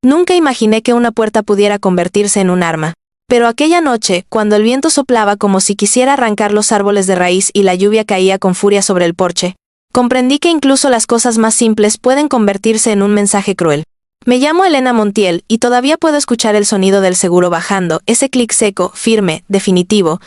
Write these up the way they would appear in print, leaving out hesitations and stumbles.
Nunca imaginé que una puerta pudiera convertirse en un arma. Pero aquella noche, cuando el viento soplaba como si quisiera arrancar los árboles de raíz y la lluvia caía con furia sobre el porche, comprendí que incluso las cosas más simples pueden convertirse en un mensaje cruel. Me llamo Elena Montiel y todavía puedo escuchar el sonido del seguro bajando, ese clic seco, firme, definitivo,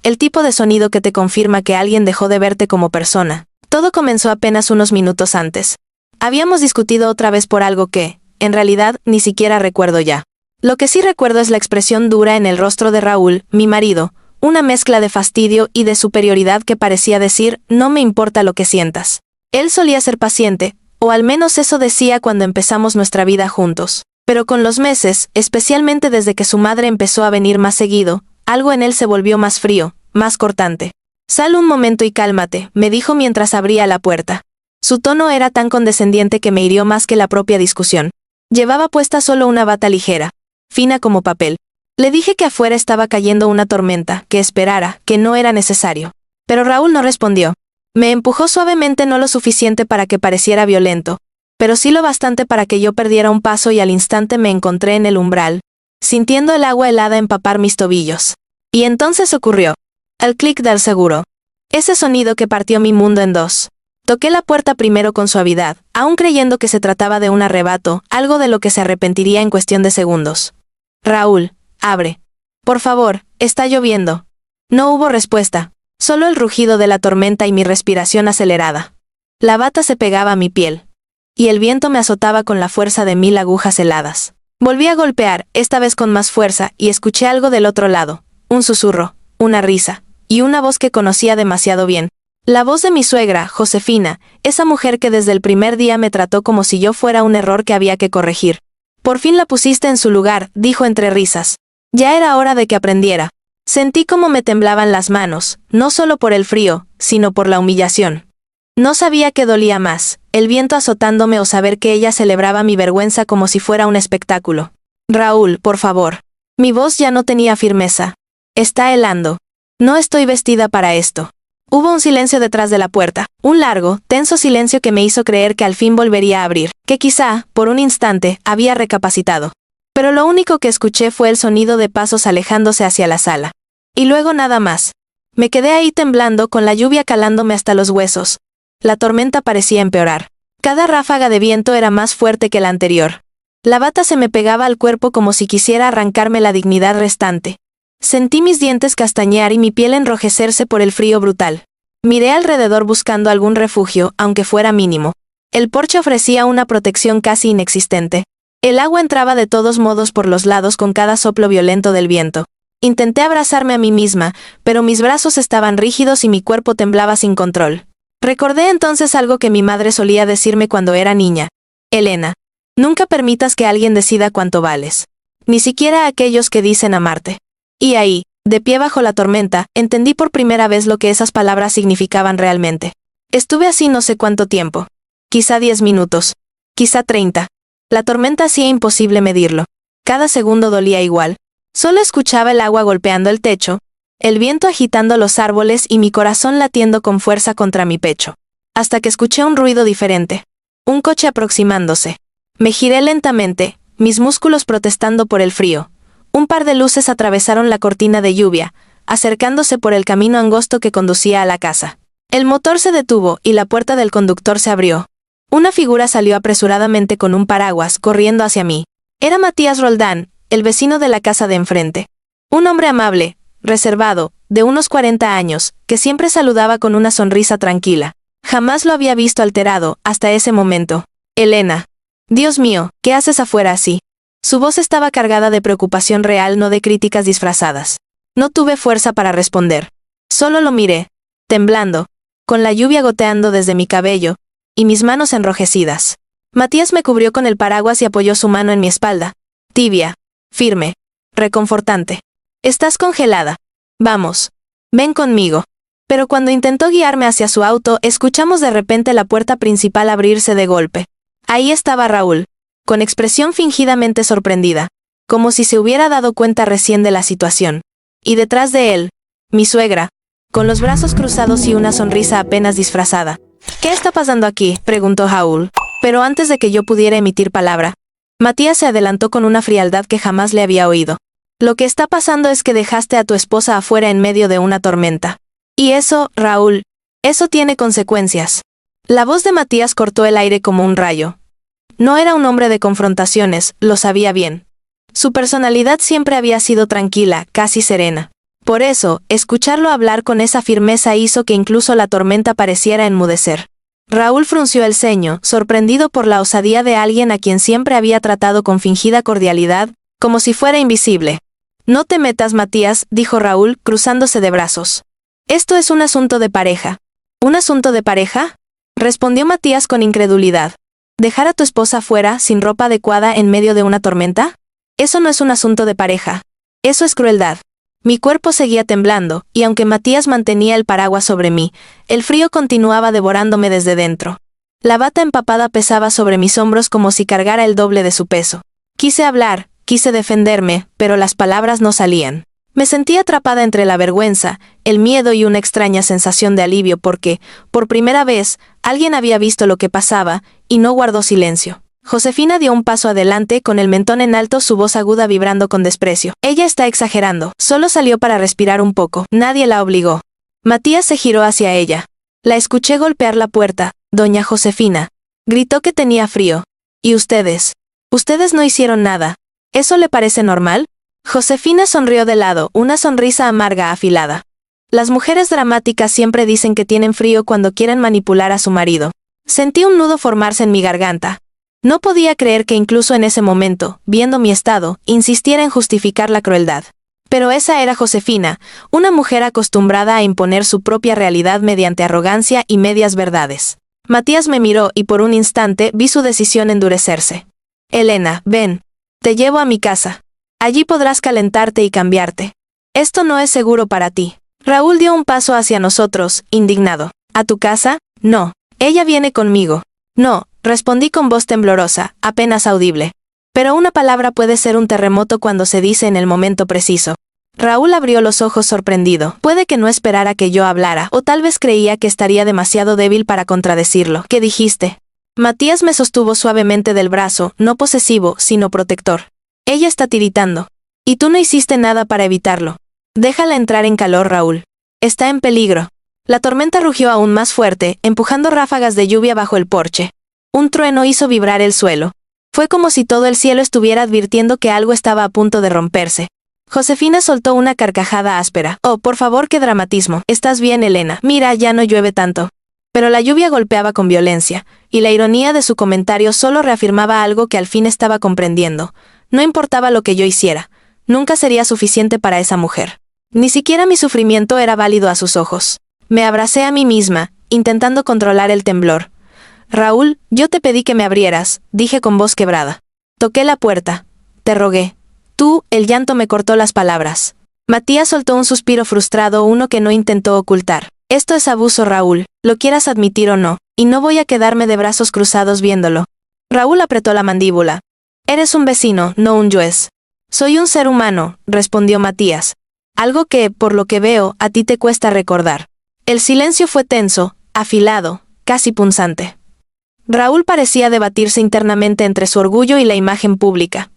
el tipo de sonido que te confirma que alguien dejó de verte como persona. Todo comenzó apenas unos minutos antes. Habíamos discutido otra vez por algo que, en realidad, ni siquiera recuerdo ya. Lo que sí recuerdo es la expresión dura en el rostro de Raúl, mi marido, una mezcla de fastidio y de superioridad que parecía decir, no me importa lo que sientas. Él solía ser paciente, o al menos eso decía cuando empezamos nuestra vida juntos. Pero con los meses, especialmente desde que su madre empezó a venir más seguido, algo en él se volvió más frío, más cortante. Sal un momento y cálmate, me dijo mientras abría la puerta. Su tono era tan condescendiente que me hirió más que la propia discusión. Llevaba puesta solo una bata ligera, fina como papel. Le dije que afuera estaba cayendo una tormenta, que esperara, que no era necesario. Pero Raúl no respondió. Me empujó suavemente, no lo suficiente para que pareciera violento, pero sí lo bastante para que yo perdiera un paso y al instante me encontré en el umbral, sintiendo el agua helada empapar mis tobillos. Y entonces ocurrió. El clic del seguro. Ese sonido que partió mi mundo en dos. Toqué la puerta primero con suavidad, aún creyendo que se trataba de un arrebato, algo de lo que se arrepentiría en cuestión de segundos. Raúl, abre. Por favor, está lloviendo. No hubo respuesta, solo el rugido de la tormenta y mi respiración acelerada. La bata se pegaba a mi piel, y el viento me azotaba con la fuerza de 1000 agujas heladas. Volví a golpear, esta vez con más fuerza, y escuché algo del otro lado, un susurro, una risa, y una voz que conocía demasiado bien. La voz de mi suegra, Josefina, esa mujer que desde el primer día me trató como si yo fuera un error que había que corregir. Por fin la pusiste en su lugar, dijo entre risas. Ya era hora de que aprendiera. Sentí como me temblaban las manos, no solo por el frío, sino por la humillación. No sabía qué dolía más, el viento azotándome o saber que ella celebraba mi vergüenza como si fuera un espectáculo. Raúl, por favor. Mi voz ya no tenía firmeza. Está helando. No estoy vestida para esto. Hubo un silencio detrás de la puerta, un largo, tenso silencio que me hizo creer que al fin volvería a abrir, que quizá, por un instante, había recapacitado. Pero lo único que escuché fue el sonido de pasos alejándose hacia la sala. Y luego nada más. Me quedé ahí temblando con la lluvia calándome hasta los huesos. La tormenta parecía empeorar. Cada ráfaga de viento era más fuerte que la anterior. La bata se me pegaba al cuerpo como si quisiera arrancarme la dignidad restante. Sentí mis dientes castañear y mi piel enrojecerse por el frío brutal. Miré alrededor buscando algún refugio, aunque fuera mínimo. El porche ofrecía una protección casi inexistente. El agua entraba de todos modos por los lados con cada soplo violento del viento. Intenté abrazarme a mí misma, pero mis brazos estaban rígidos y mi cuerpo temblaba sin control. Recordé entonces algo que mi madre solía decirme cuando era niña. Elena, nunca permitas que alguien decida cuánto vales. Ni siquiera aquellos que dicen amarte. Y ahí, de pie bajo la tormenta, entendí por primera vez lo que esas palabras significaban realmente. Estuve así no sé cuánto tiempo. Quizá 10 minutos. Quizá 30. La tormenta hacía imposible medirlo. Cada segundo dolía igual. Solo escuchaba el agua golpeando el techo, el viento agitando los árboles y mi corazón latiendo con fuerza contra mi pecho. Hasta que escuché un ruido diferente. Un coche aproximándose. Me giré lentamente, mis músculos protestando por el frío. Un par de luces atravesaron la cortina de lluvia, acercándose por el camino angosto que conducía a la casa. El motor se detuvo y la puerta del conductor se abrió. Una figura salió apresuradamente con un paraguas, corriendo hacia mí. Era Matías Roldán, el vecino de la casa de enfrente. Un hombre amable, reservado, de unos 40 años, que siempre saludaba con una sonrisa tranquila. Jamás lo había visto alterado, hasta ese momento. Elena. Dios mío, ¿qué haces afuera así? Su voz estaba cargada de preocupación real, no de críticas disfrazadas. No tuve fuerza para responder. Solo lo miré, temblando, con la lluvia goteando desde mi cabello, y mis manos enrojecidas. Matías me cubrió con el paraguas y apoyó su mano en mi espalda. Tibia, firme, reconfortante. Estás congelada. Vamos. Ven conmigo. Pero cuando intentó guiarme hacia su auto, escuchamos de repente la puerta principal abrirse de golpe. Ahí estaba Raúl, con expresión fingidamente sorprendida, como si se hubiera dado cuenta recién de la situación. Y detrás de él, mi suegra, con los brazos cruzados y una sonrisa apenas disfrazada. ¿Qué está pasando aquí?, preguntó Raúl, pero antes de que yo pudiera emitir palabra, Matías se adelantó con una frialdad que jamás le había oído. Lo que está pasando es que dejaste a tu esposa afuera en medio de una tormenta. Y eso, Raúl, eso tiene consecuencias. La voz de Matías cortó el aire como un rayo. No era un hombre de confrontaciones, lo sabía bien. Su personalidad siempre había sido tranquila, casi serena. Por eso, escucharlo hablar con esa firmeza hizo que incluso la tormenta pareciera enmudecer. Raúl frunció el ceño, sorprendido por la osadía de alguien a quien siempre había tratado con fingida cordialidad, como si fuera invisible. No te metas, Matías, dijo Raúl, cruzándose de brazos. Esto es un asunto de pareja. ¿Un asunto de pareja? Respondió Matías con incredulidad. ¿Dejar a tu esposa fuera, sin ropa adecuada en medio de una tormenta? Eso no es un asunto de pareja. Eso es crueldad. Mi cuerpo seguía temblando, y aunque Matías mantenía el paraguas sobre mí, el frío continuaba devorándome desde dentro. La bata empapada pesaba sobre mis hombros como si cargara el doble de su peso. Quise hablar, quise defenderme, pero las palabras no salían. Me sentí atrapada entre la vergüenza, el miedo y una extraña sensación de alivio porque, por primera vez, alguien había visto lo que pasaba, y no guardó silencio. Josefina dio un paso adelante con el mentón en alto, su voz aguda vibrando con desprecio. Ella está exagerando. Solo salió para respirar un poco. Nadie la obligó. Matías se giró hacia ella. La escuché golpear la puerta. Doña Josefina. Gritó que tenía frío. ¿Y ustedes? Ustedes no hicieron nada. ¿Eso le parece normal? Josefina sonrió de lado, una sonrisa amarga afilada. Las mujeres dramáticas siempre dicen que tienen frío cuando quieren manipular a su marido. Sentí un nudo formarse en mi garganta. No podía creer que incluso en ese momento, viendo mi estado, insistiera en justificar la crueldad. Pero esa era Josefina, una mujer acostumbrada a imponer su propia realidad mediante arrogancia y medias verdades. Matías me miró y por un instante vi su decisión endurecerse. Elena, ven. Te llevo a mi casa. Allí podrás calentarte y cambiarte. Esto no es seguro para ti. Raúl dio un paso hacia nosotros, indignado. ¿A tu casa? No. Ella viene conmigo. No, respondí con voz temblorosa, apenas audible. Pero una palabra puede ser un terremoto cuando se dice en el momento preciso. Raúl abrió los ojos sorprendido. Puede que no esperara que yo hablara, o tal vez creía que estaría demasiado débil para contradecirlo. ¿Qué dijiste? Matías me sostuvo suavemente del brazo, no posesivo, sino protector. Ella está tiritando. Y tú no hiciste nada para evitarlo. Déjala entrar en calor, Raúl. Está en peligro. La tormenta rugió aún más fuerte, empujando ráfagas de lluvia bajo el porche. Un trueno hizo vibrar el suelo. Fue como si todo el cielo estuviera advirtiendo que algo estaba a punto de romperse. Josefina soltó una carcajada áspera. Oh, por favor, qué dramatismo. ¿Estás bien, Elena? Mira, ya no llueve tanto. Pero la lluvia golpeaba con violencia, y la ironía de su comentario solo reafirmaba algo que al fin estaba comprendiendo. No importaba lo que yo hiciera, nunca sería suficiente para esa mujer. Ni siquiera mi sufrimiento era válido a sus ojos. Me abracé a mí misma, intentando controlar el temblor. Raúl, yo te pedí que me abrieras, dije con voz quebrada. Toqué la puerta. Te rogué. Tú, el llanto me cortó las palabras. Matías soltó un suspiro frustrado, uno que no intentó ocultar. Esto es abuso, Raúl, lo quieras admitir o no, y no voy a quedarme de brazos cruzados viéndolo. Raúl apretó la mandíbula. Eres un vecino, no un juez. Soy un ser humano, respondió Matías. Algo que, por lo que veo, a ti te cuesta recordar. El silencio fue tenso, afilado, casi punzante. Raúl parecía debatirse internamente entre su orgullo y la imagen pública.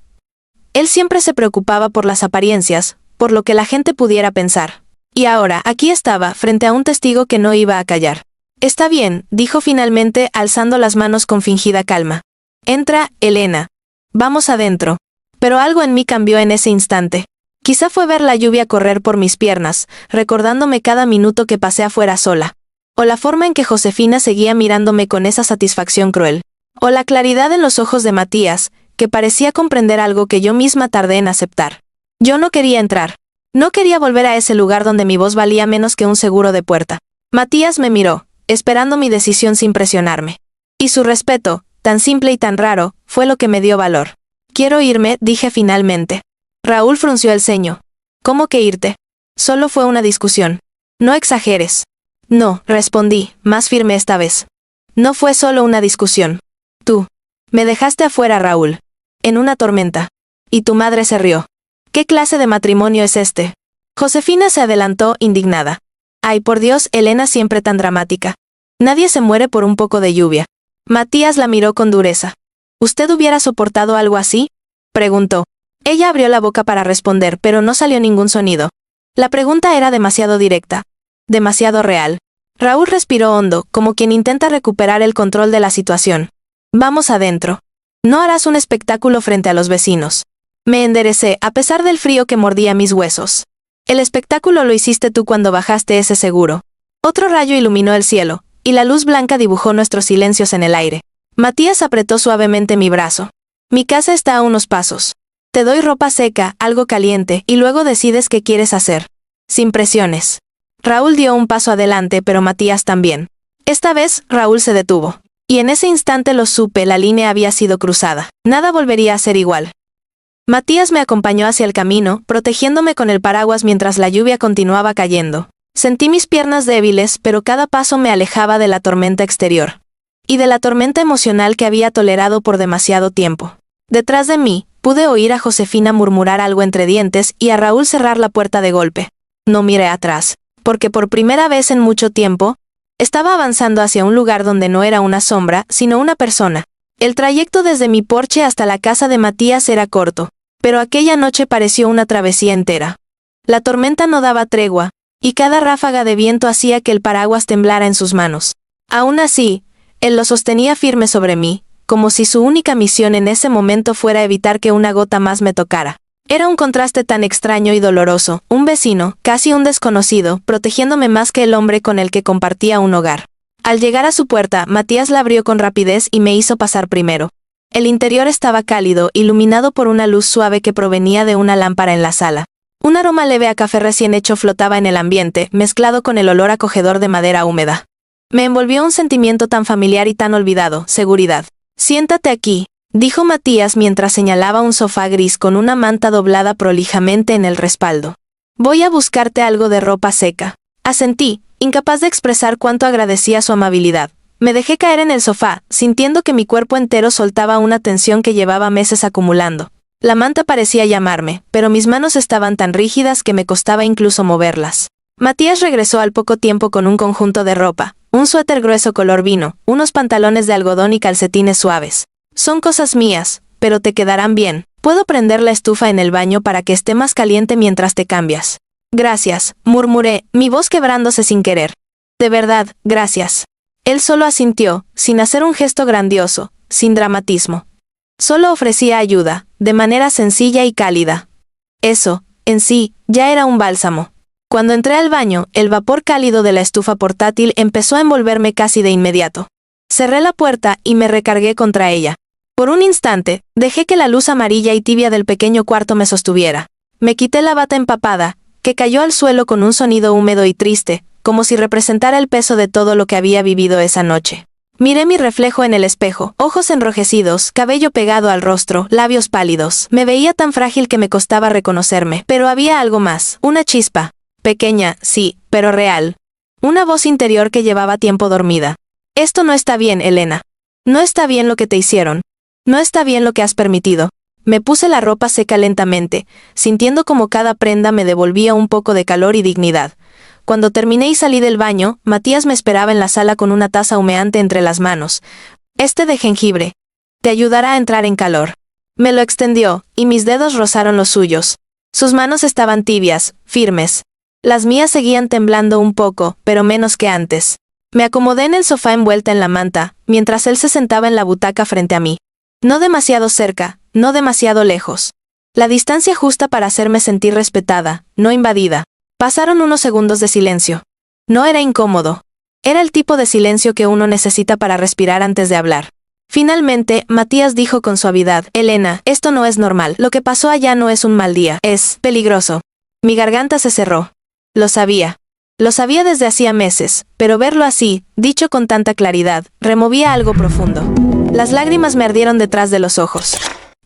Él siempre se preocupaba por las apariencias, por lo que la gente pudiera pensar. Y ahora, aquí estaba, frente a un testigo que no iba a callar. Está bien, dijo finalmente, alzando las manos con fingida calma. Entra, Elena. Vamos adentro. Pero algo en mí cambió en ese instante. Quizá fue ver la lluvia correr por mis piernas, recordándome cada minuto que pasé afuera sola. O la forma en que Josefina seguía mirándome con esa satisfacción cruel. O la claridad en los ojos de Matías, que parecía comprender algo que yo misma tardé en aceptar. Yo no quería entrar. No quería volver a ese lugar donde mi voz valía menos que un seguro de puerta. Matías me miró, esperando mi decisión sin presionarme. Y su respeto, tan simple y tan raro, fue lo que me dio valor. Quiero irme, dije finalmente. Raúl frunció el ceño. ¿Cómo que irte? Solo fue una discusión. No exageres. No, respondí, más firme esta vez. No fue solo una discusión. Tú. Me dejaste afuera, Raúl. En una tormenta. Y tu madre se rió. ¿Qué clase de matrimonio es este? Josefina se adelantó, indignada. Ay, por Dios, Elena siempre tan dramática. Nadie se muere por un poco de lluvia. Matías la miró con dureza. ¿Usted hubiera soportado algo así? Preguntó. Ella abrió la boca para responder, pero no salió ningún sonido. La pregunta era demasiado directa. Demasiado real. Raúl respiró hondo, como quien intenta recuperar el control de la situación. Vamos adentro. No harás un espectáculo frente a los vecinos. Me enderecé, a pesar del frío que mordía mis huesos. El espectáculo lo hiciste tú cuando bajaste ese seguro. Otro rayo iluminó el cielo, y la luz blanca dibujó nuestros silencios en el aire. Matías apretó suavemente mi brazo. Mi casa está a unos pasos. Te doy ropa seca, algo caliente, y luego decides qué quieres hacer. Sin presiones. Raúl dio un paso adelante, pero Matías también. Esta vez, Raúl se detuvo. Y en ese instante lo supe, la línea había sido cruzada. Nada volvería a ser igual. Matías me acompañó hacia el camino, protegiéndome con el paraguas mientras la lluvia continuaba cayendo. Sentí mis piernas débiles, pero cada paso me alejaba de la tormenta exterior. Y de la tormenta emocional que había tolerado por demasiado tiempo. Detrás de mí, pude oír a Josefina murmurar algo entre dientes y a Raúl cerrar la puerta de golpe. No miré atrás, porque por primera vez en mucho tiempo, estaba avanzando hacia un lugar donde no era una sombra, sino una persona. El trayecto desde mi porche hasta la casa de Matías era corto, pero aquella noche pareció una travesía entera. La tormenta no daba tregua, y cada ráfaga de viento hacía que el paraguas temblara en sus manos. Aún así, él lo sostenía firme sobre mí, como si su única misión en ese momento fuera evitar que una gota más me tocara. Era un contraste tan extraño y doloroso, un vecino, casi un desconocido, protegiéndome más que el hombre con el que compartía un hogar. Al llegar a su puerta, Matías la abrió con rapidez y me hizo pasar primero. El interior estaba cálido, iluminado por una luz suave que provenía de una lámpara en la sala. Un aroma leve a café recién hecho flotaba en el ambiente, mezclado con el olor acogedor de madera húmeda. Me envolvió un sentimiento tan familiar y tan olvidado, seguridad. Siéntate aquí, dijo Matías mientras señalaba un sofá gris con una manta doblada prolijamente en el respaldo. Voy a buscarte algo de ropa seca. Asentí, incapaz de expresar cuánto agradecía su amabilidad. Me dejé caer en el sofá, sintiendo que mi cuerpo entero soltaba una tensión que llevaba meses acumulando. La manta parecía llamarme, pero mis manos estaban tan rígidas que me costaba incluso moverlas. Matías regresó al poco tiempo con un conjunto de ropa, un suéter grueso color vino, unos pantalones de algodón y calcetines suaves. Son cosas mías, pero te quedarán bien. Puedo prender la estufa en el baño para que esté más caliente mientras te cambias. Gracias, murmuré, mi voz quebrándose sin querer. De verdad, gracias. Él solo asintió, sin hacer un gesto grandioso, sin dramatismo. Solo ofrecía ayuda, de manera sencilla y cálida. Eso, en sí, ya era un bálsamo. Cuando entré al baño, el vapor cálido de la estufa portátil empezó a envolverme casi de inmediato. Cerré la puerta y me recargué contra ella. Por un instante, dejé que la luz amarilla y tibia del pequeño cuarto me sostuviera. Me quité la bata empapada, que cayó al suelo con un sonido húmedo y triste, como si representara el peso de todo lo que había vivido esa noche. Miré mi reflejo en el espejo, ojos enrojecidos, cabello pegado al rostro, labios pálidos. Me veía tan frágil que me costaba reconocerme, pero había algo más, una chispa. Pequeña, sí, pero real. Una voz interior que llevaba tiempo dormida. Esto no está bien, Elena. No está bien lo que te hicieron. No está bien lo que has permitido. Me puse la ropa seca lentamente, sintiendo como cada prenda me devolvía un poco de calor y dignidad. Cuando terminé y salí del baño, Matías me esperaba en la sala con una taza humeante entre las manos. Este de jengibre. Te ayudará a entrar en calor. Me lo extendió, y mis dedos rozaron los suyos. Sus manos estaban tibias, firmes. Las mías seguían temblando un poco, pero menos que antes. Me acomodé en el sofá envuelta en la manta, mientras él se sentaba en la butaca frente a mí. No demasiado cerca, no demasiado lejos. La distancia justa para hacerme sentir respetada, no invadida. Pasaron unos segundos de silencio. No era incómodo. Era el tipo de silencio que uno necesita para respirar antes de hablar. Finalmente, Matías dijo con suavidad, Elena, esto no es normal. Lo que pasó allá no es un mal día, es peligroso. Mi garganta se cerró. Lo sabía. Lo sabía desde hacía meses, pero verlo así, dicho con tanta claridad, removía algo profundo. Las lágrimas me ardieron detrás de los ojos.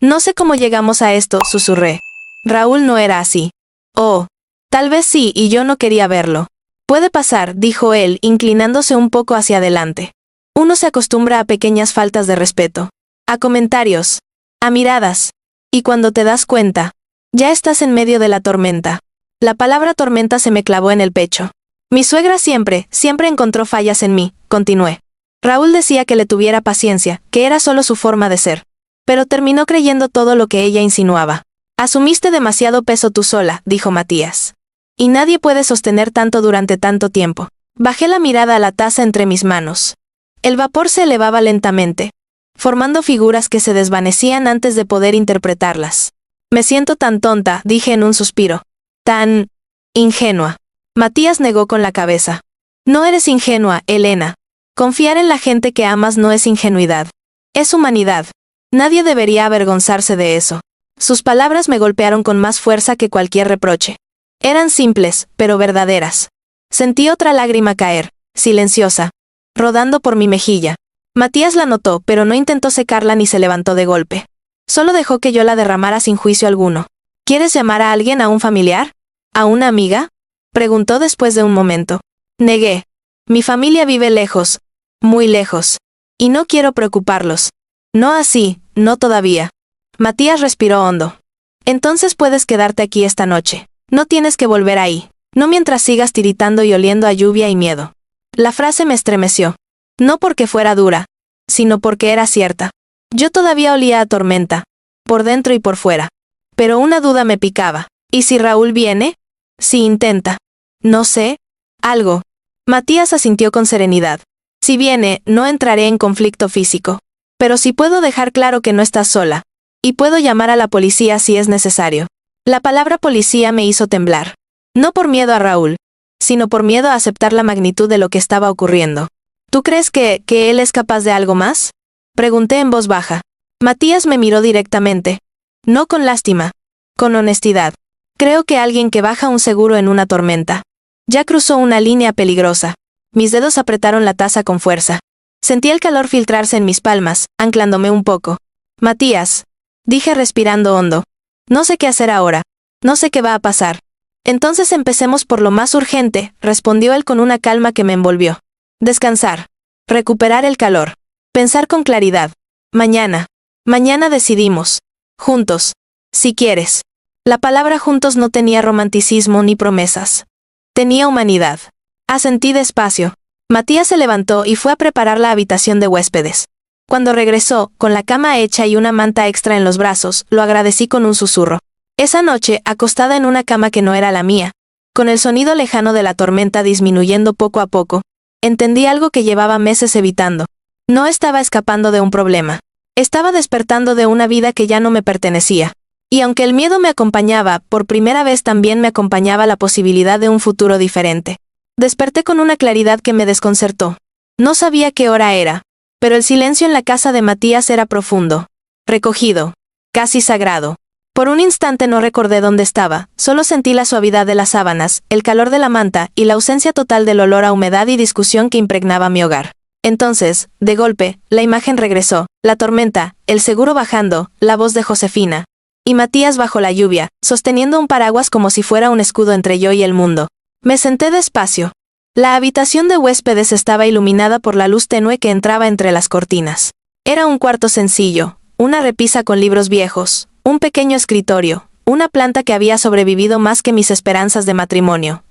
No sé cómo llegamos a esto, susurré. Raúl no era así. Oh. Tal vez sí, y yo no quería verlo. Puede pasar, dijo él, inclinándose un poco hacia adelante. Uno se acostumbra a pequeñas faltas de respeto. A comentarios. A miradas. Y cuando te das cuenta, ya estás en medio de la tormenta. La palabra tormenta se me clavó en el pecho. Mi suegra siempre encontró fallas en mí, continué. Raúl decía que le tuviera paciencia, que era solo su forma de ser. pero terminó creyendo todo lo que ella insinuaba. Asumiste demasiado peso tú sola, dijo Matías. Y nadie puede sostener tanto durante tanto tiempo. Bajé la mirada a la taza entre mis manos. El vapor se elevaba lentamente, formando figuras que se desvanecían antes de poder interpretarlas. Me siento tan tonta, dije en un suspiro. Tan ingenua. Matías negó con la cabeza. No eres ingenua, Elena. Confiar en la gente que amas no es ingenuidad. Es humanidad. Nadie debería avergonzarse de eso. Sus palabras me golpearon con más fuerza que cualquier reproche. Eran simples, pero verdaderas. Sentí otra lágrima caer, silenciosa, rodando por mi mejilla. Matías la notó, pero no intentó secarla ni se levantó de golpe. Solo dejó que yo la derramara sin juicio alguno. ¿Quieres llamar a alguien, a un familiar? ¿A una amiga? Preguntó después de un momento. Negué. Mi familia vive lejos, muy lejos. Y no quiero preocuparlos. No así, no todavía. Matías respiró hondo. Entonces puedes quedarte aquí esta noche. No tienes que volver ahí. No mientras sigas tiritando y oliendo a lluvia y miedo. La frase me estremeció. No porque fuera dura, sino porque era cierta. Yo todavía olía a tormenta, por dentro y por fuera. Pero una duda me picaba. ¿Y si Raúl viene? Si intenta. No sé. Algo. Matías asintió con serenidad. Si viene, no entraré en conflicto físico. Pero si puedo dejar claro que no estás sola. Y puedo llamar a la policía si es necesario. La palabra policía me hizo temblar. No por miedo a Raúl, sino por miedo a aceptar la magnitud de lo que estaba ocurriendo. ¿Tú crees que él es capaz de algo más? Pregunté en voz baja. Matías me miró directamente. No con lástima. Con honestidad. Creo que alguien que baja un seguro en una tormenta. Ya cruzó una línea peligrosa. Mis dedos apretaron la taza con fuerza. Sentí el calor filtrarse en mis palmas, anclándome un poco. Matías, dije respirando hondo. No sé qué hacer ahora. No sé qué va a pasar. Entonces empecemos por lo más urgente, respondió él con una calma que me envolvió. Descansar. Recuperar el calor. Pensar con claridad. Mañana. Mañana decidimos. Juntos. Si quieres. La palabra juntos no tenía romanticismo ni promesas. Tenía humanidad. Asentí despacio. Matías se levantó y fue a preparar la habitación de huéspedes. Cuando regresó, con la cama hecha y una manta extra en los brazos, lo agradecí con un susurro. Esa noche, acostada en una cama que no era la mía, con el sonido lejano de la tormenta disminuyendo poco a poco, entendí algo que llevaba meses evitando. No estaba escapando de un problema. Estaba despertando de una vida que ya no me pertenecía. Y aunque el miedo me acompañaba, por primera vez también me acompañaba la posibilidad de un futuro diferente. Desperté con una claridad que me desconcertó. No sabía qué hora era, pero el silencio en la casa de Matías era profundo, recogido, casi sagrado. Por un instante no recordé dónde estaba, solo sentí la suavidad de las sábanas, el calor de la manta y la ausencia total del olor a humedad y discusión que impregnaba mi hogar. Entonces, de golpe, la imagen regresó, la tormenta, el seguro bajando, la voz de Josefina. Y Matías bajo la lluvia, sosteniendo un paraguas como si fuera un escudo entre yo y el mundo. Me senté despacio. La habitación de huéspedes estaba iluminada por la luz tenue que entraba entre las cortinas. Era un cuarto sencillo, una repisa con libros viejos, un pequeño escritorio, una planta que había sobrevivido más que mis esperanzas de matrimonio.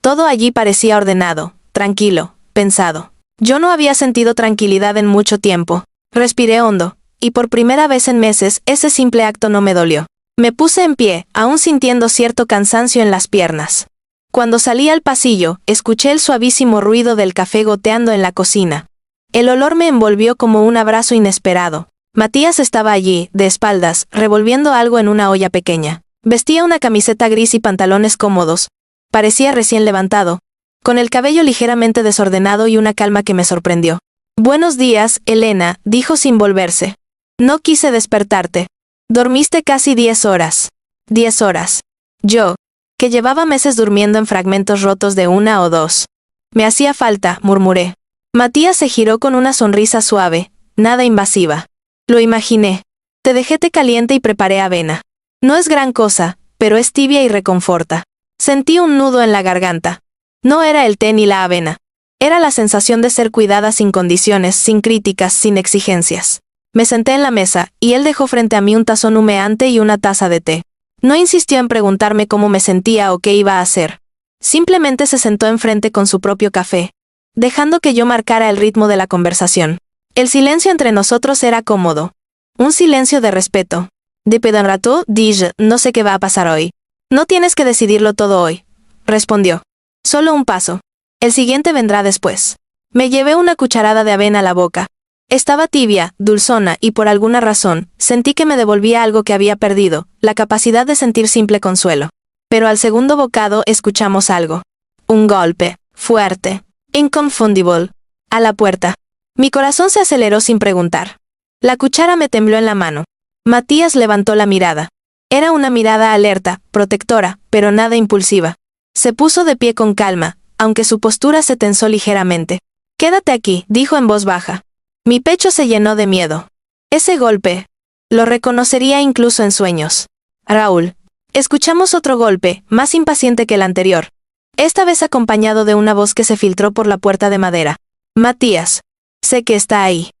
Todo allí parecía ordenado, tranquilo, pensado. Yo no había sentido tranquilidad en mucho tiempo. Respiré hondo, y por primera vez en meses ese simple acto no me dolió. Me puse en pie, aún sintiendo cierto cansancio en las piernas. Cuando salí al pasillo, escuché el suavísimo ruido del café goteando en la cocina. El olor me envolvió como un abrazo inesperado. Matías estaba allí, de espaldas, revolviendo algo en una olla pequeña. Vestía una camiseta gris y pantalones cómodos. Parecía recién levantado, con el cabello ligeramente desordenado y una calma que me sorprendió. «Buenos días, Elena», dijo sin volverse. «No quise despertarte. Dormiste casi 10 horas». 10 horas. Yo, que llevaba meses durmiendo en fragmentos rotos de 1 o 2. «Me hacía falta», murmuré. Matías se giró con una sonrisa suave, nada invasiva. «Lo imaginé. Te dejé té caliente y preparé avena. No es gran cosa, pero es tibia y reconforta». Sentí un nudo en la garganta. No era el té ni la avena. Era la sensación de ser cuidada sin condiciones, sin críticas, sin exigencias. Me senté en la mesa, y él dejó frente a mí un tazón humeante y una taza de té. No insistió en preguntarme cómo me sentía o qué iba a hacer. Simplemente se sentó enfrente con su propio café, dejando que yo marcara el ritmo de la conversación. El silencio entre nosotros era cómodo. Un silencio de respeto. Depuis un rato, dije, no sé qué va a pasar hoy. No tienes que decidirlo todo hoy, respondió. Solo un paso. El siguiente vendrá después. Me llevé una cucharada de avena a la boca. Estaba tibia, dulzona y por alguna razón, sentí que me devolvía algo que había perdido, la capacidad de sentir simple consuelo. Pero al segundo bocado escuchamos algo. Un golpe, fuerte, inconfundible, a la puerta. Mi corazón se aceleró sin preguntar. La cuchara me tembló en la mano. Matías levantó la mirada. Era una mirada alerta, protectora, pero nada impulsiva. Se puso de pie con calma, aunque su postura se tensó ligeramente. Quédate aquí, dijo en voz baja. Mi pecho se llenó de miedo. Ese golpe. Lo reconocería incluso en sueños. Raúl. Escuchamos otro golpe, más impaciente que el anterior. Esta vez acompañado de una voz que se filtró por la puerta de madera. Matías. Sé que está ahí.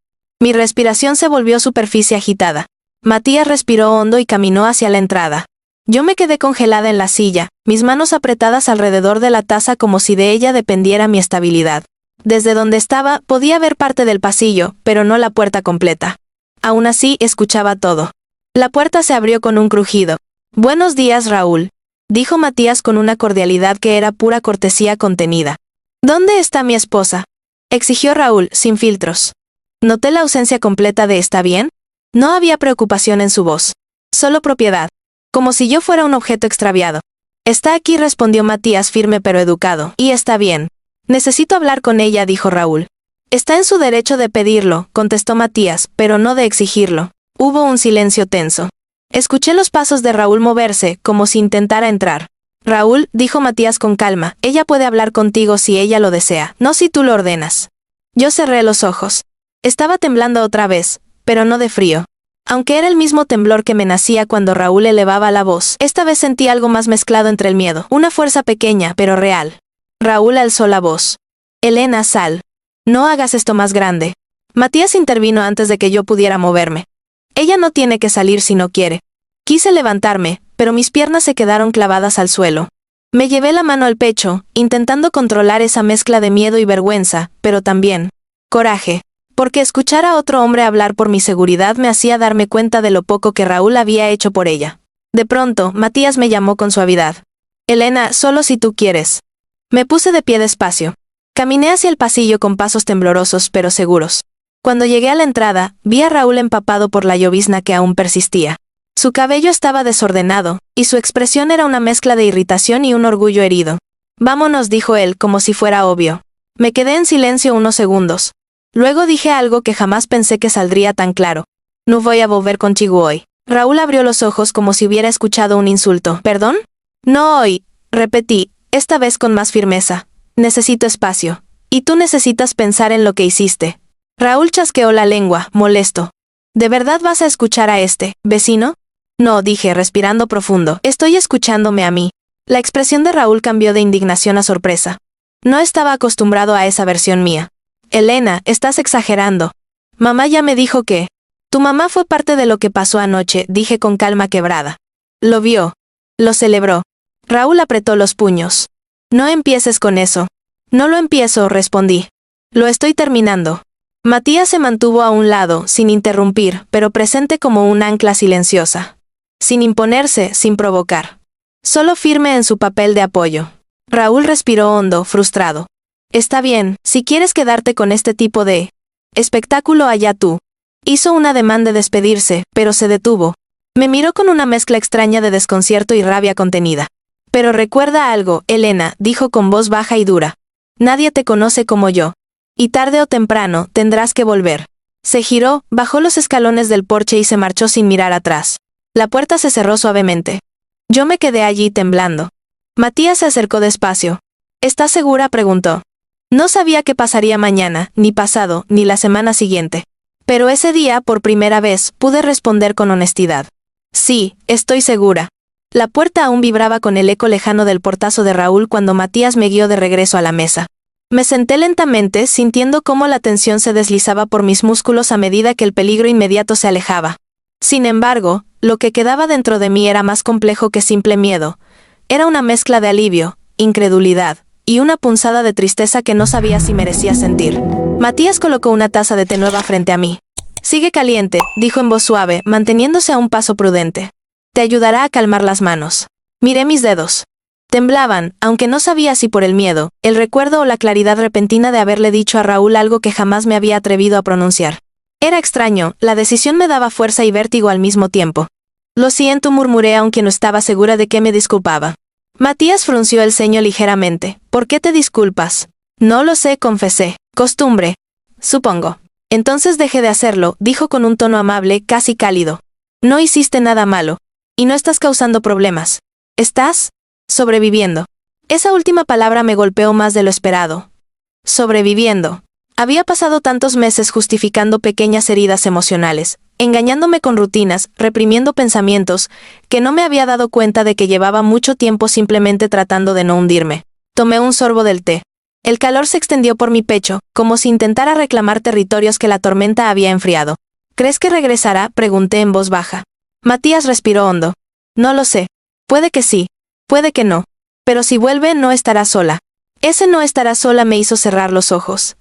Mi respiración se volvió superficie agitada. Matías respiró hondo y caminó hacia la entrada. Yo me quedé congelada en la silla, mis manos apretadas alrededor de la taza como si de ella dependiera mi estabilidad. Desde donde estaba, podía ver parte del pasillo, pero no la puerta completa. Aún así, escuchaba todo. La puerta se abrió con un crujido. Buenos días, Raúl, dijo Matías con una cordialidad que era pura cortesía contenida. ¿Dónde está mi esposa?, exigió Raúl, sin filtros. Noté la ausencia completa de ¿está bien? No había preocupación en su voz. Solo propiedad. Como si yo fuera un objeto extraviado. Está aquí, respondió Matías firme pero educado. Y está bien. Necesito hablar con ella, dijo Raúl. Está en su derecho de pedirlo, contestó Matías, pero no de exigirlo. Hubo un silencio tenso. Escuché los pasos de Raúl moverse, como si intentara entrar. Raúl, dijo Matías con calma, ella puede hablar contigo si ella lo desea, no si tú lo ordenas. Yo cerré los ojos. Estaba temblando otra vez, pero no de frío. Aunque era el mismo temblor que me nacía cuando Raúl elevaba la voz, esta vez sentí algo más mezclado entre el miedo, una fuerza pequeña, pero real. Raúl alzó la voz. Elena, sal. No hagas esto más grande. Matías intervino antes de que yo pudiera moverme. Ella no tiene que salir si no quiere. Quise levantarme, pero mis piernas se quedaron clavadas al suelo. Me llevé la mano al pecho, intentando controlar esa mezcla de miedo y vergüenza, pero también coraje. Porque escuchar a otro hombre hablar por mi seguridad me hacía darme cuenta de lo poco que Raúl había hecho por ella. De pronto, Matías me llamó con suavidad. Elena, solo si tú quieres. Me puse de pie despacio. Caminé hacia el pasillo con pasos temblorosos pero seguros. Cuando llegué a la entrada, vi a Raúl empapado por la llovizna que aún persistía. Su cabello estaba desordenado, y su expresión era una mezcla de irritación y un orgullo herido. Vámonos, dijo él, como si fuera obvio. Me quedé en silencio unos segundos. Luego dije algo que jamás pensé que saldría tan claro. No voy a volver contigo hoy. Raúl abrió los ojos como si hubiera escuchado un insulto. ¿Perdón? No hoy, repetí, esta vez con más firmeza. Necesito espacio. Y tú necesitas pensar en lo que hiciste. Raúl chasqueó la lengua, molesto. ¿De verdad vas a escuchar a este, vecino? No, dije, respirando profundo. Estoy escuchándome a mí. La expresión de Raúl cambió de indignación a sorpresa. No estaba acostumbrado a esa versión mía. Elena, estás exagerando. Mamá ya me dijo que... Tu mamá fue parte de lo que pasó anoche, dije con calma quebrada. Lo vio. Lo celebró. Raúl apretó los puños. No empieces con eso. No lo empiezo, respondí. Lo estoy terminando. Matías se mantuvo a un lado, sin interrumpir, pero presente como un ancla silenciosa. Sin imponerse, sin provocar. Solo firme en su papel de apoyo. Raúl respiró hondo, frustrado. Está bien, si quieres quedarte con este tipo de espectáculo, allá tú. Hizo un ademán de despedirse, pero se detuvo. Me miró con una mezcla extraña de desconcierto y rabia contenida. Pero recuerda algo, Elena, dijo con voz baja y dura. Nadie te conoce como yo. Y tarde o temprano, tendrás que volver. Se giró, bajó los escalones del porche y se marchó sin mirar atrás. La puerta se cerró suavemente. Yo me quedé allí temblando. Matías se acercó despacio. ¿Estás segura?, preguntó. No sabía qué pasaría mañana, ni pasado, ni la semana siguiente. Pero ese día, por primera vez, pude responder con honestidad. Sí, estoy segura. La puerta aún vibraba con el eco lejano del portazo de Raúl cuando Matías me guió de regreso a la mesa. Me senté lentamente, sintiendo cómo la tensión se deslizaba por mis músculos a medida que el peligro inmediato se alejaba. Sin embargo, lo que quedaba dentro de mí era más complejo que simple miedo. Era una mezcla de alivio, incredulidad, y una punzada de tristeza que no sabía si merecía sentir. Matías colocó una taza de té nueva frente a mí. Sigue caliente, dijo en voz suave, manteniéndose a un paso prudente. Te ayudará a calmar las manos. Miré mis dedos. Temblaban, aunque no sabía si por el miedo, el recuerdo o la claridad repentina de haberle dicho a Raúl algo que jamás me había atrevido a pronunciar. Era extraño, la decisión me daba fuerza y vértigo al mismo tiempo. Lo siento, murmuré aunque no estaba segura de que me disculpaba. Matías frunció el ceño ligeramente. ¿Por qué te disculpas? No lo sé, confesé. Costumbre. Supongo. Entonces deje de hacerlo, dijo con un tono amable, casi cálido. No hiciste nada malo. Y no estás causando problemas. ¿Estás? Sobreviviendo. Esa última palabra me golpeó más de lo esperado. Sobreviviendo. Había pasado tantos meses justificando pequeñas heridas emocionales, engañándome con rutinas, reprimiendo pensamientos, que no me había dado cuenta de que llevaba mucho tiempo simplemente tratando de no hundirme. Tomé un sorbo del té. El calor se extendió por mi pecho, como si intentara reclamar territorios que la tormenta había enfriado. ¿Crees que regresará?, pregunté en voz baja. Matías respiró hondo. No lo sé. Puede que sí. Puede que no. Pero si vuelve, no estará sola. Ese no estará sola me hizo cerrar los ojos.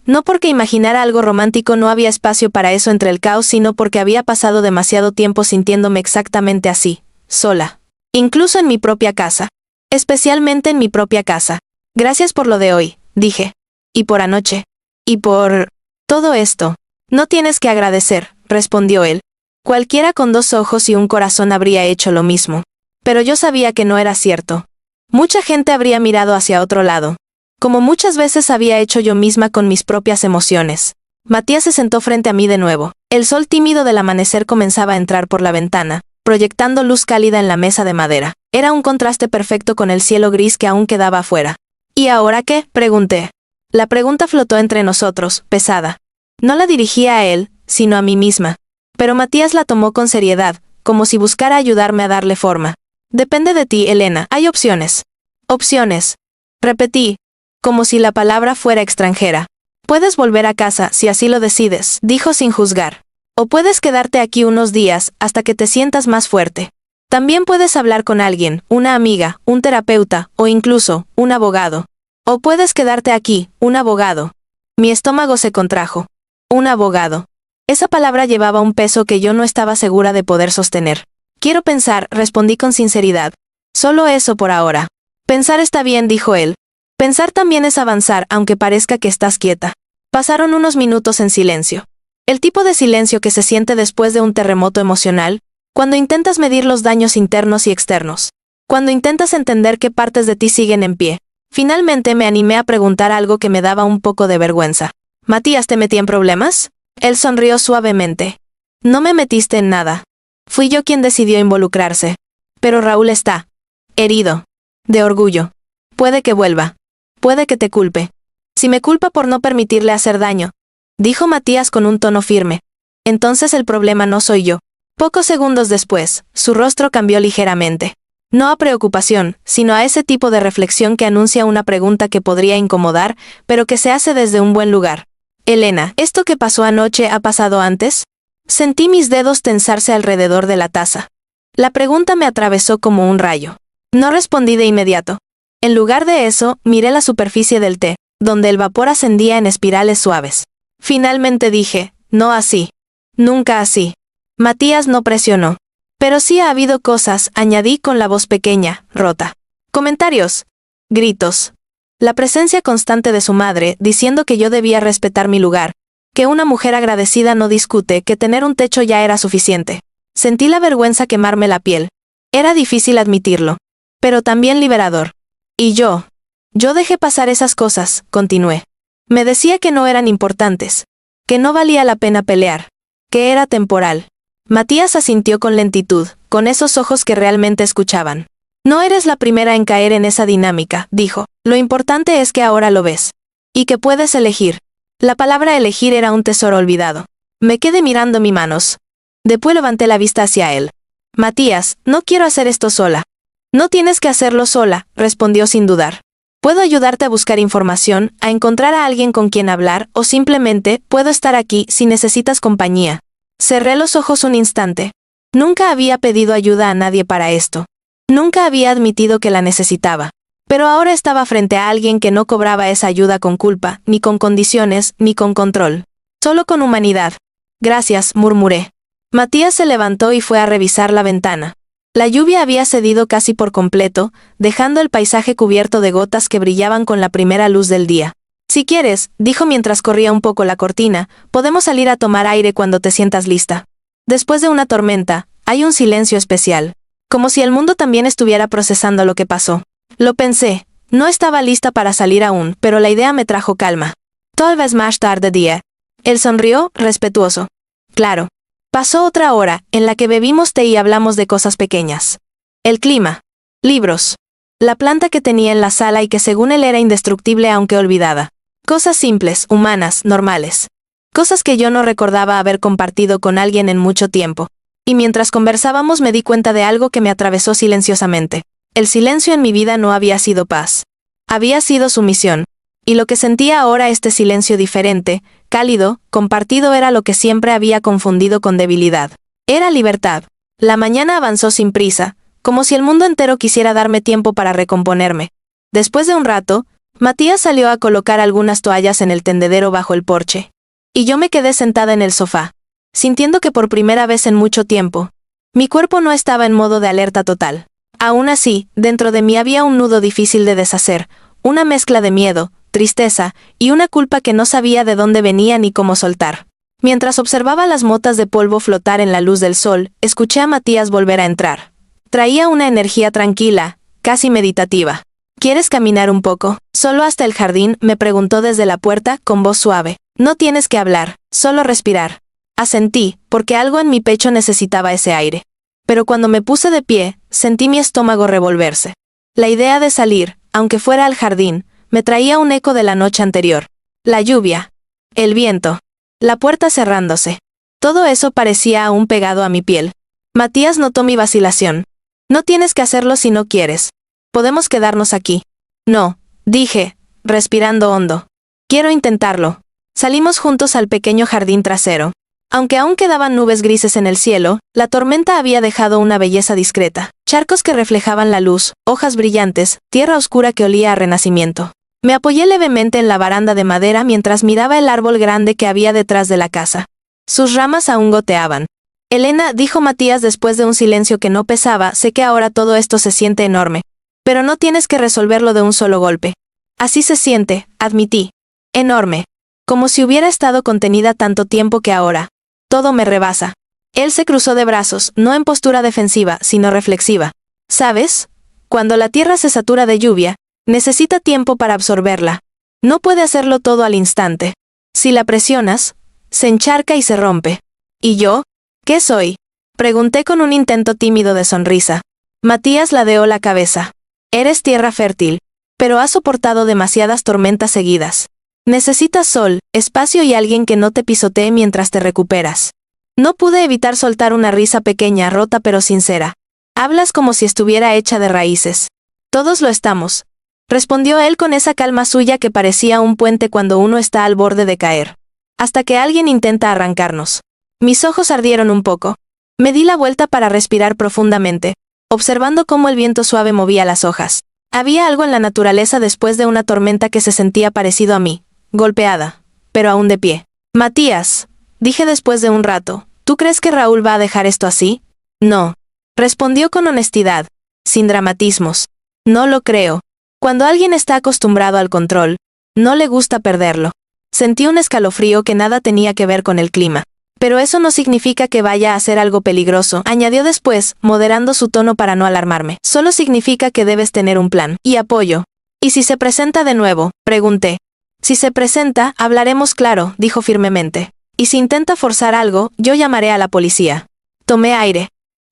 No porque imaginara algo romántico no había espacio para eso entre el caos, sino porque había pasado demasiado tiempo sintiéndome exactamente así, sola. Incluso en mi propia casa. Especialmente en mi propia casa. Gracias por lo de hoy, dije. Y por anoche. Y por todo esto. No tienes que agradecer, respondió él. Cualquiera con 2 ojos y un corazón habría hecho lo mismo. Pero yo sabía que no era cierto. Mucha gente habría mirado hacia otro lado. Como muchas veces había hecho yo misma con mis propias emociones. Matías se sentó frente a mí de nuevo. El sol tímido del amanecer comenzaba a entrar por la ventana, proyectando luz cálida en la mesa de madera. Era un contraste perfecto con el cielo gris que aún quedaba afuera. ¿Y ahora qué?, pregunté. La pregunta flotó entre nosotros, pesada. No la dirigía a él, sino a mí misma. Pero Matías la tomó con seriedad, como si buscara ayudarme a darle forma. Depende de ti, Elena. Hay opciones. Opciones. Repetí, como si la palabra fuera extranjera. Puedes volver a casa si así lo decides, dijo sin juzgar. O puedes quedarte aquí unos días hasta que te sientas más fuerte. También puedes hablar con alguien, una amiga, un terapeuta o incluso un abogado. O puedes quedarte aquí, un abogado. Mi estómago se contrajo. Un abogado. Esa palabra llevaba un peso que yo no estaba segura de poder sostener. Quiero pensar, respondí con sinceridad. Solo eso por ahora. Pensar está bien, dijo él. Pensar también es avanzar, aunque parezca que estás quieta. Pasaron unos minutos en silencio. El tipo de silencio que se siente después de un terremoto emocional, cuando intentas medir los daños internos y externos. Cuando intentas entender qué partes de ti siguen en pie. Finalmente me animé a preguntar algo que me daba un poco de vergüenza. ¿Matías te metí en problemas? Él sonrió suavemente. No me metiste en nada. Fui yo quien decidió involucrarse. Pero Raúl está herido. De orgullo. Puede que vuelva. Puede que te culpe. Si me culpa por no permitirle hacer daño, dijo Matías con un tono firme. Entonces el problema no soy yo. Pocos segundos después, su rostro cambió ligeramente. No a preocupación, sino a ese tipo de reflexión que anuncia una pregunta que podría incomodar, pero que se hace desde un buen lugar. Elena, ¿esto que pasó anoche ha pasado antes? Sentí mis dedos tensarse alrededor de la taza. La pregunta me atravesó como un rayo. No respondí de inmediato. En lugar de eso, miré la superficie del té, donde el vapor ascendía en espirales suaves. Finalmente dije, no así. Nunca así. Matías no presionó. Pero sí ha habido cosas, añadí con la voz pequeña, rota. Comentarios. Gritos. La presencia constante de su madre, diciendo que yo debía respetar mi lugar, que una mujer agradecida no discute, que tener un techo ya era suficiente. Sentí la vergüenza quemarme la piel. Era difícil admitirlo. Pero también liberador. Y yo dejé pasar esas cosas, continué. Me decía que no eran importantes, que no valía la pena pelear, que era temporal. Matías asintió con lentitud, con esos ojos que realmente escuchaban. No eres la primera en caer en esa dinámica, dijo. Lo importante es que ahora lo ves. Y que puedes elegir. La palabra elegir era un tesoro olvidado. Me quedé mirando mis manos. Después levanté la vista hacia él. Matías, no quiero hacer esto sola. No tienes que hacerlo sola, respondió sin dudar. Puedo ayudarte a buscar información, a encontrar a alguien con quien hablar, o simplemente, puedo estar aquí si necesitas compañía. Cerré los ojos un instante. Nunca había pedido ayuda a nadie para esto. Nunca había admitido que la necesitaba. Pero ahora estaba frente a alguien que no cobraba esa ayuda con culpa, ni con condiciones, ni con control. Solo con humanidad. Gracias, murmuré. Matías se levantó y fue a revisar la ventana. La lluvia había cedido casi por completo, dejando el paisaje cubierto de gotas que brillaban con la primera luz del día. Si quieres, dijo mientras corría un poco la cortina, podemos salir a tomar aire cuando te sientas lista. Después de una tormenta, hay un silencio especial. Como si el mundo también estuviera procesando lo que pasó. Lo pensé. No estaba lista para salir aún, pero la idea me trajo calma. Tal vez más tarde día. Él sonrió, respetuoso. Claro. Pasó otra hora, en la que bebimos té y hablamos de cosas pequeñas. El clima. Libros. La planta que tenía en la sala y que según él era indestructible aunque olvidada. Cosas simples, humanas, normales. Cosas que yo no recordaba haber compartido con alguien en mucho tiempo. Y mientras conversábamos me di cuenta de algo que me atravesó silenciosamente. El silencio en mi vida no había sido paz. Había sido sumisión. Y lo que sentía ahora, este silencio diferente, cálido, compartido, era lo que siempre había confundido con debilidad. Era libertad. La mañana avanzó sin prisa, como si el mundo entero quisiera darme tiempo para recomponerme. Después de un rato, Matías salió a colocar algunas toallas en el tendedero bajo el porche. Y yo me quedé sentada en el sofá, sintiendo que por primera vez en mucho tiempo, mi cuerpo no estaba en modo de alerta total. Aún así, dentro de mí había un nudo difícil de deshacer, una mezcla de miedo, tristeza y una culpa que no sabía de dónde venía ni cómo soltar. Mientras observaba las motas de polvo flotar en la luz del sol, escuché a Matías volver a entrar. Traía una energía tranquila, casi meditativa. ¿Quieres caminar un poco? ¿Solo hasta el jardín?, me preguntó desde la puerta, con voz suave. No tienes que hablar, solo respirar. Asentí, porque algo en mi pecho necesitaba ese aire. Pero cuando me puse de pie, sentí mi estómago revolverse. La idea de salir, aunque fuera al jardín, me traía un eco de la noche anterior. La lluvia. El viento. La puerta cerrándose. Todo eso parecía aún pegado a mi piel. Matías notó mi vacilación. No tienes que hacerlo si no quieres. Podemos quedarnos aquí. No, dije, respirando hondo. Quiero intentarlo. Salimos juntos al pequeño jardín trasero. Aunque aún quedaban nubes grises en el cielo, la tormenta había dejado una belleza discreta. Charcos que reflejaban la luz, hojas brillantes, tierra oscura que olía a renacimiento. Me apoyé levemente en la baranda de madera mientras miraba el árbol grande que había detrás de la casa. Sus ramas aún goteaban. Elena, dijo Matías después de un silencio que no pesaba, sé que ahora todo esto se siente enorme. Pero no tienes que resolverlo de un solo golpe. Así se siente, admití. Enorme. Como si hubiera estado contenida tanto tiempo que ahora. Todo me rebasa. Él se cruzó de brazos, no en postura defensiva, sino reflexiva. ¿Sabes? Cuando la tierra se satura de lluvia, necesita tiempo para absorberla. No puede hacerlo todo al instante. Si la presionas, se encharca y se rompe. ¿Y yo? ¿Qué soy? Pregunté con un intento tímido de sonrisa. Matías ladeó la cabeza. Eres tierra fértil, pero has soportado demasiadas tormentas seguidas. Necesitas sol, espacio y alguien que no te pisotee mientras te recuperas. No pude evitar soltar una risa pequeña, rota pero sincera. Hablas como si estuviera hecha de raíces. Todos lo estamos. Respondió él con esa calma suya que parecía un puente cuando uno está al borde de caer. Hasta que alguien intenta arrancarnos. Mis ojos ardieron un poco. Me di la vuelta para respirar profundamente, observando cómo el viento suave movía las hojas. Había algo en la naturaleza después de una tormenta que se sentía parecido a mí. Golpeada, pero aún de pie. Matías, dije después de un rato, ¿tú crees que Raúl va a dejar esto así? No. Respondió con honestidad, sin dramatismos. No lo creo. Cuando alguien está acostumbrado al control, no le gusta perderlo. Sentí un escalofrío que nada tenía que ver con el clima. Pero eso no significa que vaya a hacer algo peligroso, añadió después, moderando su tono para no alarmarme. Solo significa que debes tener un plan y apoyo. ¿Y si se presenta de nuevo?, pregunté. Si se presenta, hablaremos claro, dijo firmemente. Y si intenta forzar algo, yo llamaré a la policía. Tomé aire.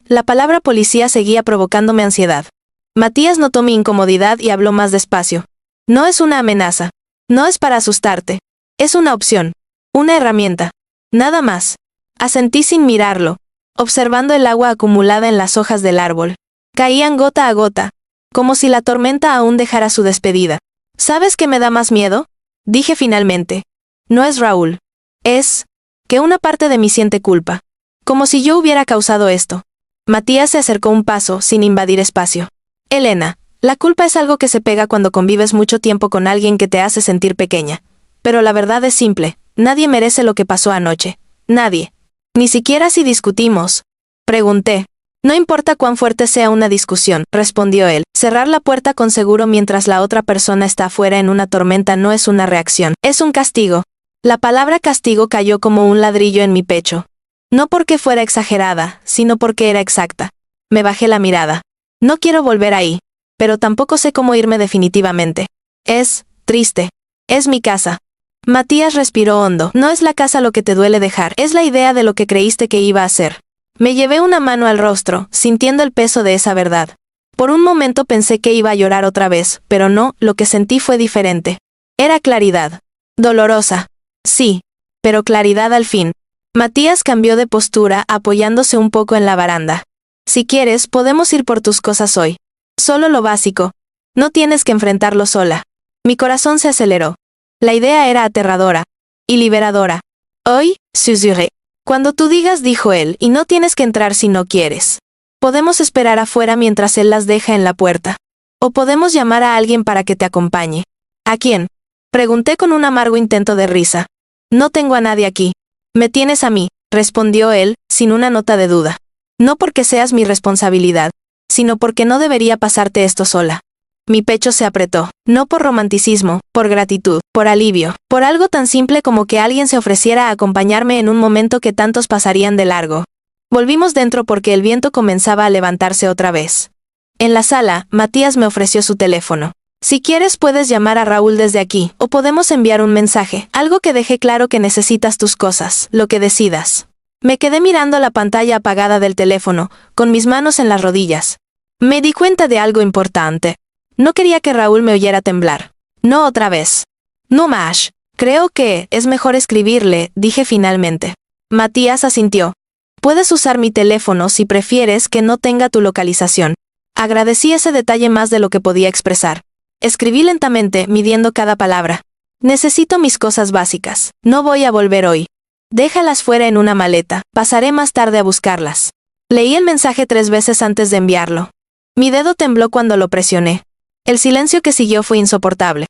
La palabra policía seguía provocándome ansiedad. Matías notó mi incomodidad y habló más despacio. No es una amenaza. No es para asustarte. Es una opción. Una herramienta. Nada más. Asentí sin mirarlo, observando el agua acumulada en las hojas del árbol. Caían gota a gota, como si la tormenta aún dejara su despedida. ¿Sabes qué me da más miedo?, dije finalmente. No es Raúl. Es que una parte de mí siente culpa. Como si yo hubiera causado esto. Matías se acercó un paso, sin invadir espacio. Elena, la culpa es algo que se pega cuando convives mucho tiempo con alguien que te hace sentir pequeña. Pero la verdad es simple. Nadie merece lo que pasó anoche. Nadie. Ni siquiera si discutimos. Pregunté. No importa cuán fuerte sea una discusión, respondió él. Cerrar la puerta con seguro mientras la otra persona está afuera en una tormenta no es una reacción, es un castigo. La palabra castigo cayó como un ladrillo en mi pecho. No porque fuera exagerada, sino porque era exacta. Me bajé la mirada. No quiero volver ahí, pero tampoco sé cómo irme definitivamente. Es triste. Es mi casa. Matías respiró hondo. No es la casa lo que te duele dejar, es la idea de lo que creíste que iba a ser. Me llevé una mano al rostro, sintiendo el peso de esa verdad. Por un momento pensé que iba a llorar otra vez, pero no, lo que sentí fue diferente. Era claridad. Dolorosa. Sí, pero claridad al fin. Matías cambió de postura, apoyándose un poco en la baranda. Si quieres, podemos ir por tus cosas hoy. Solo lo básico. No tienes que enfrentarlo sola. Mi corazón se aceleró. La idea era aterradora. Y liberadora. Hoy, susurré. Cuando tú digas, dijo él, y no tienes que entrar si no quieres. Podemos esperar afuera mientras él las deja en la puerta. O podemos llamar a alguien para que te acompañe. ¿A quién? Pregunté con un amargo intento de risa. No tengo a nadie aquí. Me tienes a mí, respondió él, sin una nota de duda. No porque seas mi responsabilidad, sino porque no debería pasarte esto sola. Mi pecho se apretó, no por romanticismo, por gratitud, por alivio, por algo tan simple como que alguien se ofreciera a acompañarme en un momento que tantos pasarían de largo. Volvimos dentro porque el viento comenzaba a levantarse otra vez. En la sala, Matías me ofreció su teléfono. Si quieres puedes llamar a Raúl desde aquí, o podemos enviar un mensaje, algo que deje claro que necesitas tus cosas, lo que decidas. Me quedé mirando la pantalla apagada del teléfono, con mis manos en las rodillas. Me di cuenta de algo importante. No quería que Raúl me oyera temblar. No otra vez. No más. Creo que es mejor escribirle, dije finalmente. Matías asintió. Puedes usar mi teléfono si prefieres que no tenga tu localización. Agradecí ese detalle más de lo que podía expresar. Escribí lentamente, midiendo cada palabra. Necesito mis cosas básicas. No voy a volver hoy. Déjalas fuera en una maleta. Pasaré más tarde a buscarlas. Leí el mensaje 3 veces antes de enviarlo. Mi dedo tembló cuando lo presioné. El silencio que siguió fue insoportable.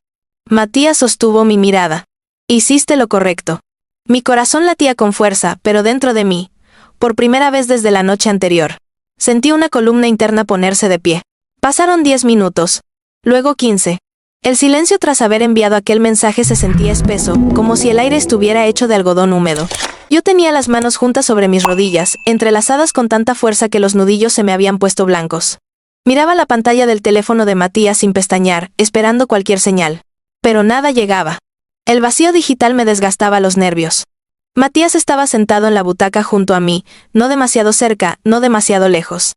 Matías sostuvo mi mirada. Hiciste lo correcto. Mi corazón latía con fuerza, pero dentro de mí, por primera vez desde la noche anterior, sentí una columna interna ponerse de pie. Pasaron 10 minutos. Luego 15. El silencio tras haber enviado aquel mensaje se sentía espeso, como si el aire estuviera hecho de algodón húmedo. Yo tenía las manos juntas sobre mis rodillas, entrelazadas con tanta fuerza que los nudillos se me habían puesto blancos. Miraba la pantalla del teléfono de Matías sin pestañear, esperando cualquier señal. Pero nada llegaba. El vacío digital me desgastaba los nervios. Matías estaba sentado en la butaca junto a mí, no demasiado cerca, no demasiado lejos.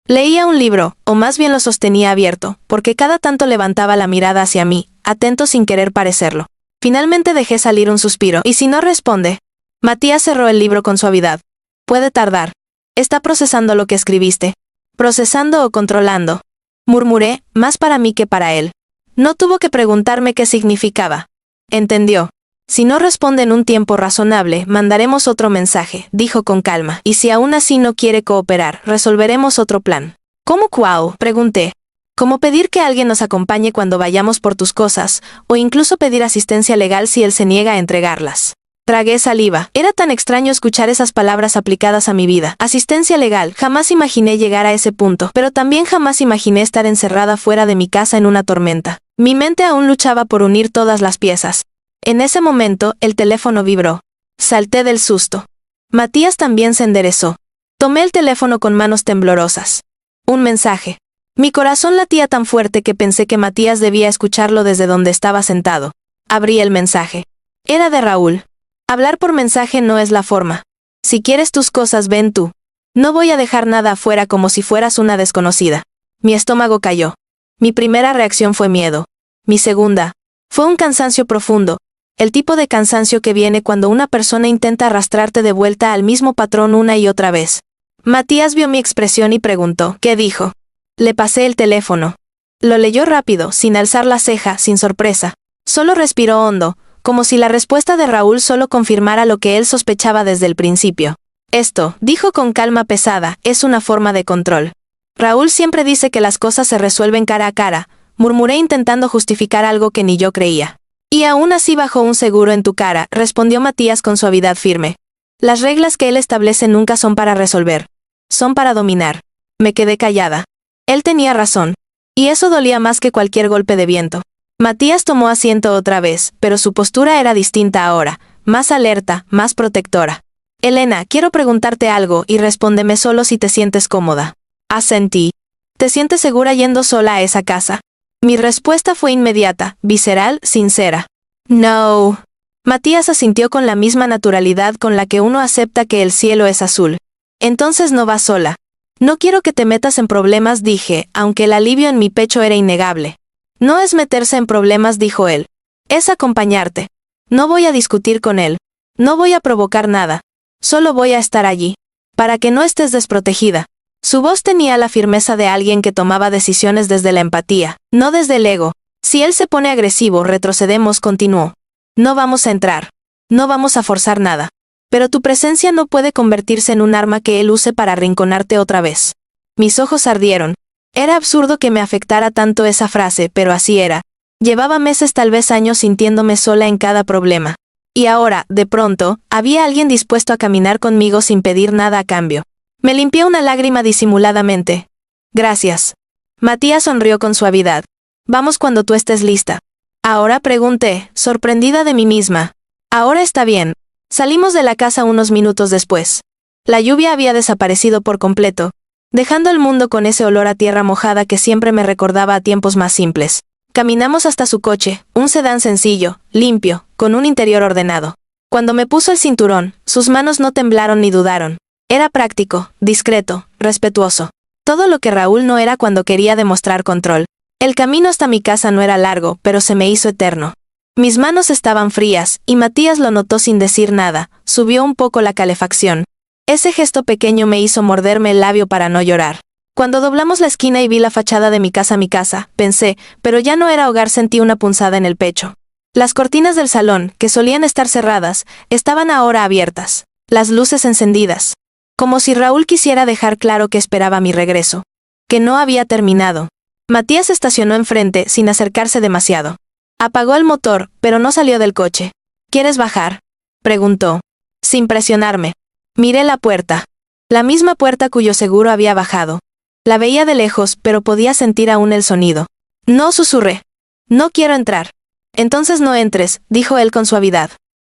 Leía un libro, o más bien lo sostenía abierto, porque cada tanto levantaba la mirada hacia mí, atento sin querer parecerlo. Finalmente dejé salir un suspiro, y si no responde. Matías cerró el libro con suavidad. Puede tardar. Está procesando lo que escribiste. Procesando o controlando. Murmuré, más para mí que para él. No tuvo que preguntarme qué significaba. Entendió. Si no responde en un tiempo razonable, mandaremos otro mensaje, dijo con calma, y si aún así no quiere cooperar, resolveremos otro plan. ¿Cómo cuau? Pregunté. Como pedir que alguien nos acompañe cuando vayamos por tus cosas, o incluso pedir asistencia legal si él se niega a entregarlas. Tragué saliva. Era tan extraño escuchar esas palabras aplicadas a mi vida. Asistencia legal. Jamás imaginé llegar a ese punto, pero también jamás imaginé estar encerrada fuera de mi casa en una tormenta. Mi mente aún luchaba por unir todas las piezas. En ese momento, el teléfono vibró. Salté del susto. Matías también se enderezó. Tomé el teléfono con manos temblorosas. Un mensaje. Mi corazón latía tan fuerte que pensé que Matías debía escucharlo desde donde estaba sentado. Abrí el mensaje. Era de Raúl. Hablar por mensaje no es la forma. Si quieres tus cosas, ven tú. No voy a dejar nada afuera como si fueras una desconocida. Mi estómago cayó. Mi primera reacción fue miedo. Mi segunda fue un cansancio profundo. El tipo de cansancio que viene cuando una persona intenta arrastrarte de vuelta al mismo patrón una y otra vez. Matías vio mi expresión y preguntó, ¿qué dijo? Le pasé el teléfono. Lo leyó rápido, sin alzar la ceja, sin sorpresa. Solo respiró hondo, como si la respuesta de Raúl solo confirmara lo que él sospechaba desde el principio. Esto, dijo con calma pesada, es una forma de control. Raúl siempre dice que las cosas se resuelven cara a cara, murmuré intentando justificar algo que ni yo creía. Y aún así bajó un seguro en tu cara, respondió Matías con suavidad firme. Las reglas que él establece nunca son para resolver. Son para dominar. Me quedé callada. Él tenía razón. Y eso dolía más que cualquier golpe de viento. Matías tomó asiento otra vez, pero su postura era distinta ahora, más alerta, más protectora. Elena, quiero preguntarte algo y respóndeme solo si te sientes cómoda. Asentí. ¿Te sientes segura yendo sola a esa casa? Mi respuesta fue inmediata, visceral, sincera. No. Matías asintió con la misma naturalidad con la que uno acepta que el cielo es azul. Entonces no vas sola. No quiero que te metas en problemas, dije, aunque el alivio en mi pecho era innegable. No es meterse en problemas, dijo él. Es acompañarte. No voy a discutir con él. No voy a provocar nada. Solo voy a estar allí. Para que no estés desprotegida. Su voz tenía la firmeza de alguien que tomaba decisiones desde la empatía, no desde el ego. Si él se pone agresivo, retrocedemos, continuó. No vamos a entrar. No vamos a forzar nada. Pero tu presencia no puede convertirse en un arma que él use para arrinconarte otra vez. Mis ojos ardieron. Era absurdo que me afectara tanto esa frase, pero así era. Llevaba meses, tal vez años, sintiéndome sola en cada problema. Y ahora, de pronto, había alguien dispuesto a caminar conmigo sin pedir nada a cambio. Me limpié una lágrima disimuladamente. Gracias. Matías sonrió con suavidad. Vamos cuando tú estés lista. Ahora, pregunté, sorprendida de mí misma. Ahora está bien. Salimos de la casa unos minutos después. La lluvia había desaparecido por completo, dejando el mundo con ese olor a tierra mojada que siempre me recordaba a tiempos más simples. Caminamos hasta su coche, un sedán sencillo, limpio, con un interior ordenado. Cuando me puso el cinturón, sus manos no temblaron ni dudaron. Era práctico, discreto, respetuoso. Todo lo que Raúl no era cuando quería demostrar control. El camino hasta mi casa no era largo, pero se me hizo eterno. Mis manos estaban frías, y Matías lo notó sin decir nada, subió un poco la calefacción. Ese gesto pequeño me hizo morderme el labio para no llorar. Cuando doblamos la esquina y vi la fachada de mi casa, pensé, pero ya no era hogar, sentí una punzada en el pecho. Las cortinas del salón, que solían estar cerradas, estaban ahora abiertas, las luces encendidas. Como si Raúl quisiera dejar claro que esperaba mi regreso. Que no había terminado. Matías estacionó enfrente, sin acercarse demasiado. Apagó el motor, pero no salió del coche. ¿Quieres bajar?, preguntó. Sin presionarme. Miré la puerta. La misma puerta cuyo seguro había bajado. La veía de lejos, pero podía sentir aún el sonido. No, susurré. No quiero entrar. Entonces no entres, dijo él con suavidad.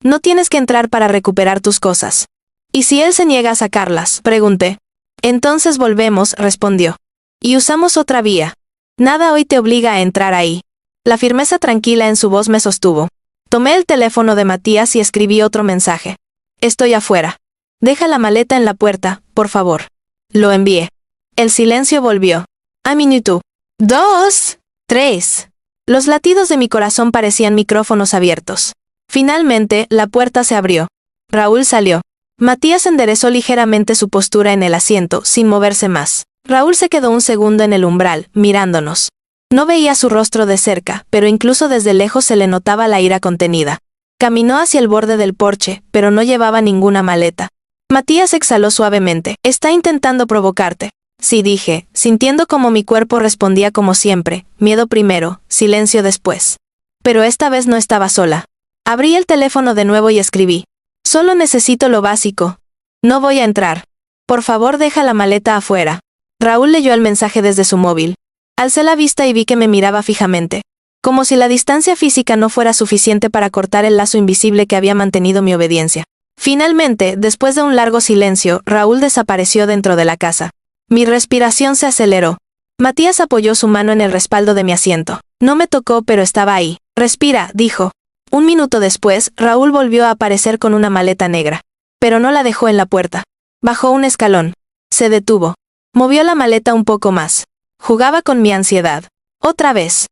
No tienes que entrar para recuperar tus cosas. ¿Y si él se niega a sacarlas?, pregunté. Entonces volvemos, respondió. Y usamos otra vía. Nada hoy te obliga a entrar ahí. La firmeza tranquila en su voz me sostuvo. Tomé el teléfono de Matías y escribí otro mensaje. Estoy afuera. Deja la maleta en la puerta, por favor. Lo envié. El silencio volvió. A minuto. 2, 3. Los latidos de mi corazón parecían micrófonos abiertos. Finalmente, la puerta se abrió. Raúl salió. Matías enderezó ligeramente su postura en el asiento, sin moverse más. Raúl se quedó un segundo en el umbral, mirándonos. No veía su rostro de cerca, pero incluso desde lejos se le notaba la ira contenida. Caminó hacia el borde del porche, pero no llevaba ninguna maleta. Matías exhaló suavemente. Está intentando provocarte. Sí, dije, sintiendo como mi cuerpo respondía como siempre, miedo primero, silencio después. Pero esta vez no estaba sola. Abrí el teléfono de nuevo y escribí. Solo necesito lo básico. No voy a entrar. Por favor, deja la maleta afuera. Raúl leyó el mensaje desde su móvil. Alcé la vista y vi que me miraba fijamente. Como si la distancia física no fuera suficiente para cortar el lazo invisible que había mantenido mi obediencia. Finalmente, después de un largo silencio, Raúl desapareció dentro de la casa. Mi respiración se aceleró. Matías apoyó su mano en el respaldo de mi asiento. No me tocó, pero estaba ahí. Respira, dijo. Un minuto después, Raúl volvió a aparecer con una maleta negra. Pero no la dejó en la puerta. Bajó un escalón. Se detuvo. Movió la maleta un poco más. Jugaba con mi ansiedad. Otra vez.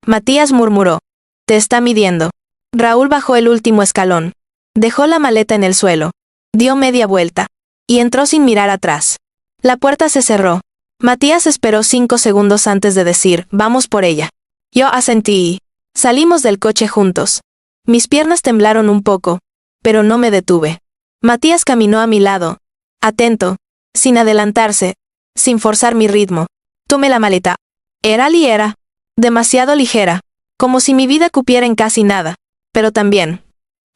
Matías murmuró. Te está midiendo. Raúl bajó el último escalón. Dejó la maleta en el suelo. Dio media vuelta. Y entró sin mirar atrás. La puerta se cerró. Matías esperó 5 segundos antes de decir, vamos por ella. Yo asentí. Salimos del coche juntos. Mis piernas temblaron un poco, pero no me detuve. Matías caminó a mi lado. Atento. Sin adelantarse. Sin forzar mi ritmo. Tomé la maleta. Era ligera. Demasiado ligera. Como si mi vida cupiera en casi nada. Pero también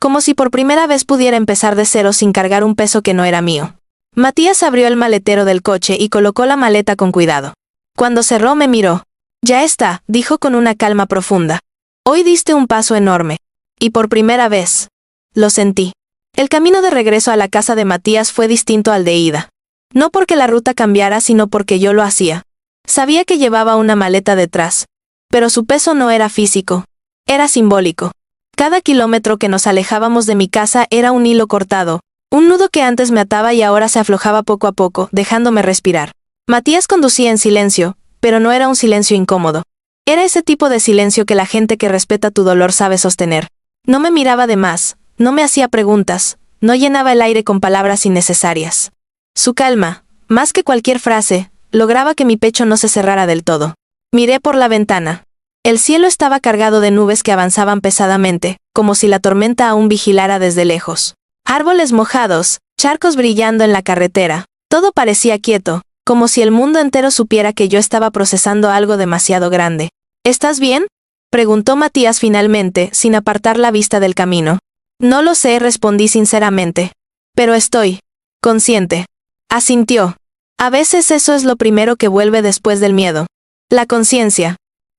como si por primera vez pudiera empezar de cero sin cargar un peso que no era mío. Matías abrió el maletero del coche y colocó la maleta con cuidado. Cuando cerró me miró. Ya está, dijo con una calma profunda. Hoy diste un paso enorme. Y por primera vez. Lo sentí. El camino de regreso a la casa de Matías fue distinto al de ida. No porque la ruta cambiara, sino porque yo lo hacía. Sabía que llevaba una maleta detrás. Pero su peso no era físico. Era simbólico. Cada kilómetro que nos alejábamos de mi casa era un hilo cortado, un nudo que antes me ataba y ahora se aflojaba poco a poco, dejándome respirar. Matías conducía en silencio, pero no era un silencio incómodo. Era ese tipo de silencio que la gente que respeta tu dolor sabe sostener. No me miraba de más, no me hacía preguntas, no llenaba el aire con palabras innecesarias. Su calma, más que cualquier frase, lograba que mi pecho no se cerrara del todo. Miré por la ventana. El cielo estaba cargado de nubes que avanzaban pesadamente, como si la tormenta aún vigilara desde lejos. Árboles mojados, charcos brillando en la carretera, todo parecía quieto, como si el mundo entero supiera que yo estaba procesando algo demasiado grande. ¿Estás bien?, preguntó Matías finalmente, sin apartar la vista del camino. No lo sé, respondí sinceramente. Pero estoy consciente. Asintió. A veces eso es lo primero que vuelve después del miedo. La conciencia.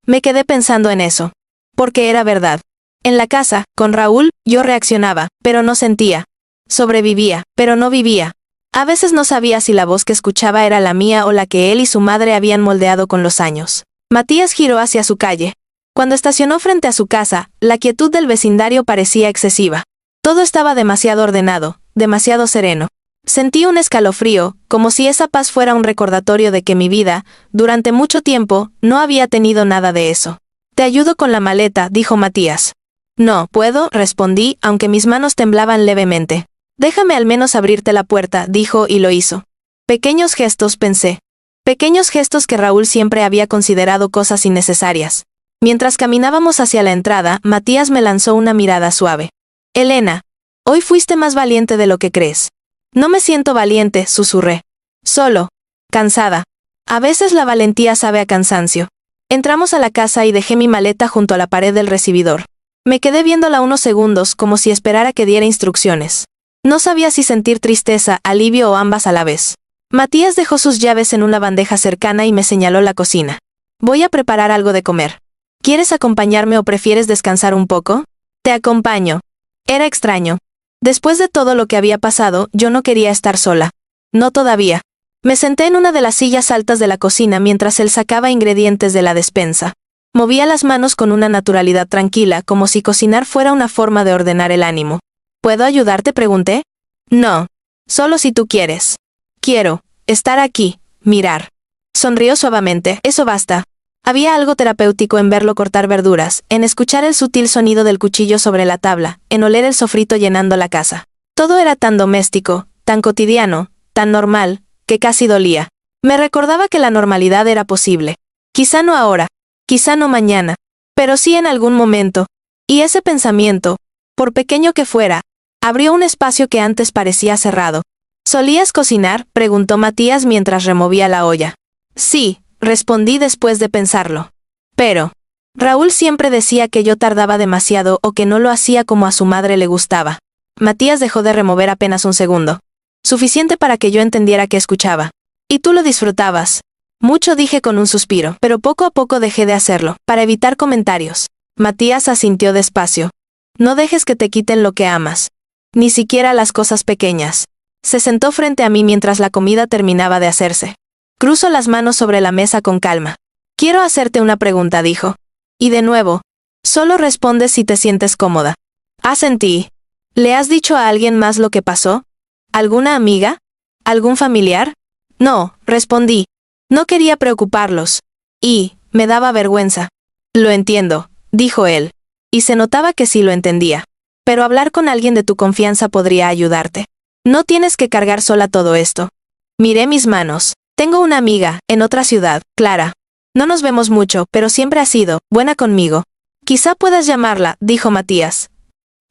Me quedé pensando en eso. Porque era verdad. En la casa, con Raúl, yo reaccionaba, pero no sentía. Sobrevivía, pero no vivía. A veces no sabía si la voz que escuchaba era la mía o la que él y su madre habían moldeado con los años. Matías giró hacia su calle. Cuando estacionó frente a su casa, la quietud del vecindario parecía excesiva. Todo estaba demasiado ordenado, demasiado sereno. Sentí un escalofrío, como si esa paz fuera un recordatorio de que mi vida, durante mucho tiempo, no había tenido nada de eso. «Te ayudo con la maleta», dijo Matías. «No puedo», respondí, aunque mis manos temblaban levemente. «Déjame al menos abrirte la puerta», dijo y lo hizo. Pequeños gestos, pensé. Pequeños gestos que Raúl siempre había considerado cosas innecesarias. Mientras caminábamos hacia la entrada, Matías me lanzó una mirada suave. «Elena, hoy fuiste más valiente de lo que crees». «No me siento valiente», susurré. «Solo cansada. A veces la valentía sabe a cansancio». Entramos a la casa y dejé mi maleta junto a la pared del recibidor. Me quedé viéndola unos segundos como si esperara que diera instrucciones. No sabía si sentir tristeza, alivio o ambas a la vez. Matías dejó sus llaves en una bandeja cercana y me señaló la cocina. «Voy a preparar algo de comer. ¿Quieres acompañarme o prefieres descansar un poco?» «Te acompaño». Era extraño. Después de todo lo que había pasado, yo no quería estar sola. No todavía. Me senté en una de las sillas altas de la cocina mientras él sacaba ingredientes de la despensa. Movía las manos con una naturalidad tranquila, como si cocinar fuera una forma de ordenar el ánimo. «¿Puedo ayudarte?», pregunté. «No. Solo si tú quieres». «Quiero estar aquí, mirar». Sonrió suavemente. «Eso basta». Había algo terapéutico en verlo cortar verduras, en escuchar el sutil sonido del cuchillo sobre la tabla, en oler el sofrito llenando la casa. Todo era tan doméstico, tan cotidiano, tan normal, que casi dolía. Me recordaba que la normalidad era posible. Quizá no ahora, quizá no mañana, pero sí en algún momento. Y ese pensamiento, por pequeño que fuera, abrió un espacio que antes parecía cerrado. «¿Solías cocinar?», preguntó Matías mientras removía la olla. «Sí», respondí después de pensarlo. «Pero Raúl siempre decía que yo tardaba demasiado o que no lo hacía como a su madre le gustaba». Matías dejó de remover apenas un segundo. Suficiente para que yo entendiera que escuchaba. «Y tú lo disfrutabas». «Mucho», dije con un suspiro, pero poco a poco dejé de hacerlo, para evitar comentarios. Matías asintió despacio. «No dejes que te quiten lo que amas. Ni siquiera las cosas pequeñas». Se sentó frente a mí mientras la comida terminaba de hacerse. Cruzó las manos sobre la mesa con calma. «Quiero hacerte una pregunta», dijo. «Y de nuevo, solo respondes si te sientes cómoda». Asentí. «¿Le has dicho a alguien más lo que pasó? ¿Alguna amiga? ¿Algún familiar?» «No», respondí. No quería preocuparlos. Y me daba vergüenza. «Lo entiendo», dijo él. Y se notaba que sí lo entendía. «Pero hablar con alguien de tu confianza podría ayudarte. No tienes que cargar sola todo esto». Miré mis manos. «Tengo una amiga, en otra ciudad, Clara. No nos vemos mucho, pero siempre ha sido buena conmigo. Quizá puedas llamarla», dijo Matías.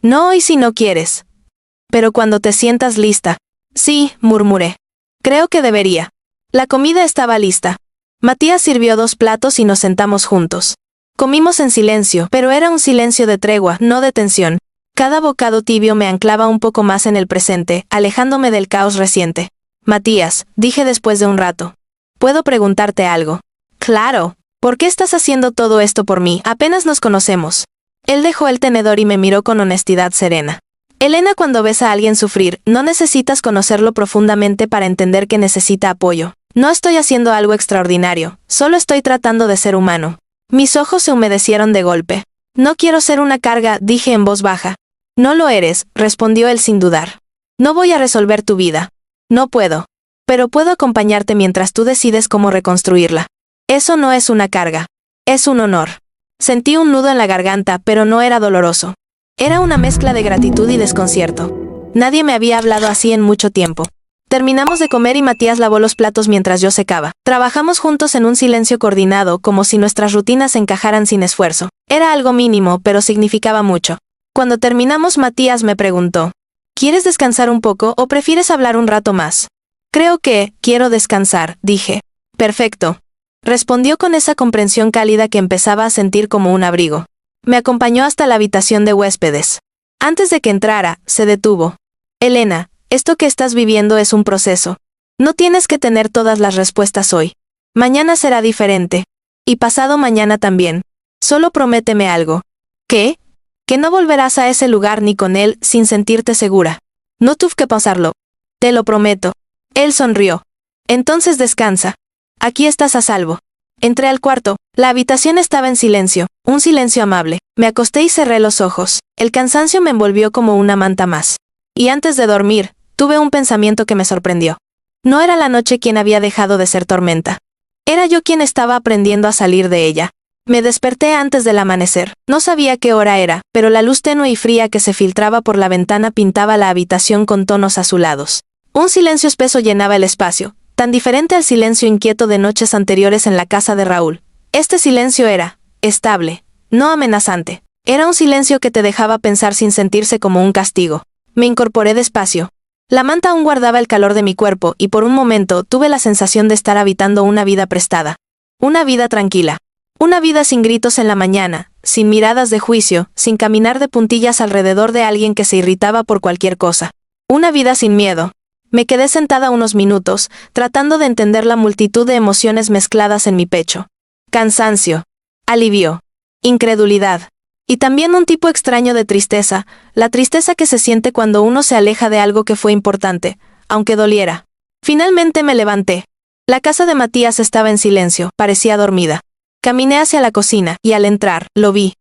«No hoy si no quieres. Pero cuando te sientas lista». «Sí», murmuré. «Creo que debería». La comida estaba lista. Matías sirvió 2 platos y nos sentamos juntos. Comimos en silencio, pero era un silencio de tregua, no de tensión. Cada bocado tibio me anclaba un poco más en el presente, alejándome del caos reciente. Matías, dije después de un rato. ¿Puedo preguntarte algo? Claro. ¿Por qué estás haciendo todo esto por mí? Apenas nos conocemos. Él dejó el tenedor y me miró con honestidad serena. Elena, cuando ves a alguien sufrir, no necesitas conocerlo profundamente para entender que necesita apoyo. No estoy haciendo algo extraordinario, solo estoy tratando de ser humano. Mis ojos se humedecieron de golpe. No quiero ser una carga, dije en voz baja. No lo eres, respondió él sin dudar. No voy a resolver tu vida. No puedo. Pero puedo acompañarte mientras tú decides cómo reconstruirla. Eso no es una carga. Es un honor. Sentí un nudo en la garganta, pero no era doloroso. Era una mezcla de gratitud y desconcierto. Nadie me había hablado así en mucho tiempo. Terminamos de comer y Matías lavó los platos mientras yo secaba. Trabajamos juntos en un silencio coordinado, como si nuestras rutinas encajaran sin esfuerzo. Era algo mínimo, pero significaba mucho. Cuando terminamos, Matías me preguntó: ¿quieres descansar un poco o prefieres hablar un rato más? Creo que quiero descansar, dije. Perfecto. Respondió con esa comprensión cálida que empezaba a sentir como un abrigo. Me acompañó hasta la habitación de huéspedes. Antes de que entrara, se detuvo. Elena, esto que estás viviendo es un proceso. No tienes que tener todas las respuestas hoy. Mañana será diferente. Y pasado mañana también. Solo prométeme algo. ¿Qué? Que no volverás a ese lugar ni con él sin sentirte segura. No tuve que pensarlo. Te lo prometo. Él sonrió. Entonces descansa. Aquí estás a salvo. Entré al cuarto. La habitación estaba en silencio, un silencio amable. Me acosté y cerré los ojos. El cansancio me envolvió como una manta más. Y antes de dormir, tuve un pensamiento que me sorprendió. No era la noche quien había dejado de ser tormenta. Era yo quien estaba aprendiendo a salir de ella. Me desperté antes del amanecer. No sabía qué hora era, pero la luz tenue y fría que se filtraba por la ventana pintaba la habitación con tonos azulados. Un silencio espeso llenaba el espacio, tan diferente al silencio inquieto de noches anteriores en la casa de Raúl. Este silencio era estable, no amenazante. Era un silencio que te dejaba pensar sin sentirse como un castigo. Me incorporé despacio. La manta aún guardaba el calor de mi cuerpo y por un momento tuve la sensación de estar habitando una vida prestada. Una vida tranquila. Una vida sin gritos en la mañana, sin miradas de juicio, sin caminar de puntillas alrededor de alguien que se irritaba por cualquier cosa. Una vida sin miedo. Me quedé sentada unos minutos, tratando de entender la multitud de emociones mezcladas en mi pecho. Cansancio. Alivio. Incredulidad. Y también un tipo extraño de tristeza, la tristeza que se siente cuando uno se aleja de algo que fue importante, aunque doliera. Finalmente me levanté. La casa de Matías estaba en silencio, parecía dormida. Caminé hacia la cocina, y al entrar, lo vi.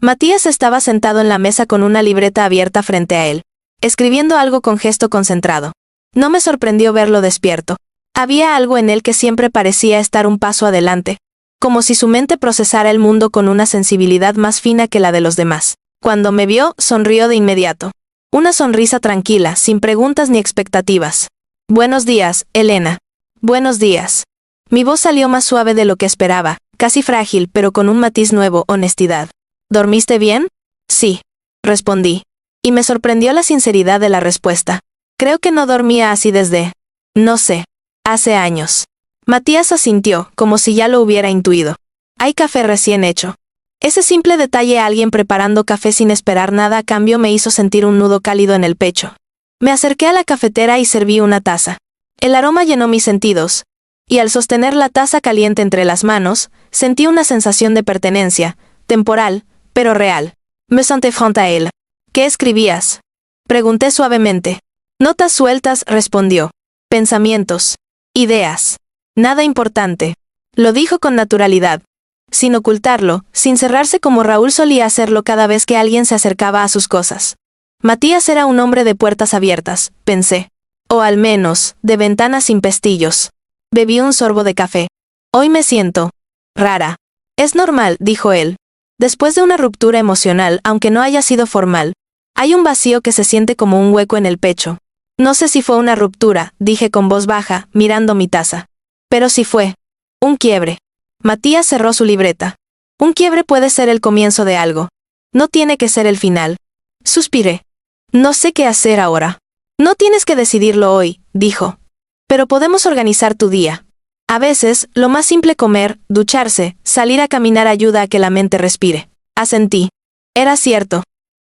Matías estaba sentado en la mesa con una libreta abierta frente a él, escribiendo algo con gesto concentrado. No me sorprendió verlo despierto. Había algo en él que siempre parecía estar un paso adelante, como si su mente procesara el mundo con una sensibilidad más fina que la de los demás. Cuando me vio, sonrió de inmediato. Una sonrisa tranquila, sin preguntas ni expectativas. Buenos días, Elena. Buenos días. Mi voz salió más suave de lo que esperaba, casi frágil, pero con un matiz nuevo, honestidad. ¿Dormiste bien? Sí, respondí. Y me sorprendió la sinceridad de la respuesta. Creo que no dormía así desde, no sé, hace años. Matías asintió, como si ya lo hubiera intuido. Hay café recién hecho. Ese simple detalle, alguien preparando café sin esperar nada a cambio, me hizo sentir un nudo cálido en el pecho. Me acerqué a la cafetera y serví una taza. El aroma llenó mis sentidos, y al sostener la taza caliente entre las manos, sentí una sensación de pertenencia, temporal, pero real. Me senté frente a él. ¿Qué escribías? Pregunté suavemente. Notas sueltas, respondió. Pensamientos. Ideas. Nada importante. Lo dijo con naturalidad. Sin ocultarlo, sin cerrarse como Raúl solía hacerlo cada vez que alguien se acercaba a sus cosas. Matías era un hombre de puertas abiertas, pensé. O al menos, de ventanas sin pestillos. Bebí un sorbo de café. Hoy me siento rara. Es normal, dijo él. Después de una ruptura emocional, aunque no haya sido formal, hay un vacío que se siente como un hueco en el pecho. No sé si fue una ruptura, dije con voz baja, mirando mi taza. Pero sí fue. Un quiebre. Matías cerró su libreta. Un quiebre puede ser el comienzo de algo. No tiene que ser el final. Suspiré. No sé qué hacer ahora. No tienes que decidirlo hoy, dijo. Pero podemos organizar tu día. A veces, lo más simple, comer, ducharse, salir a caminar, ayuda a que la mente respire. Asentí. Era cierto.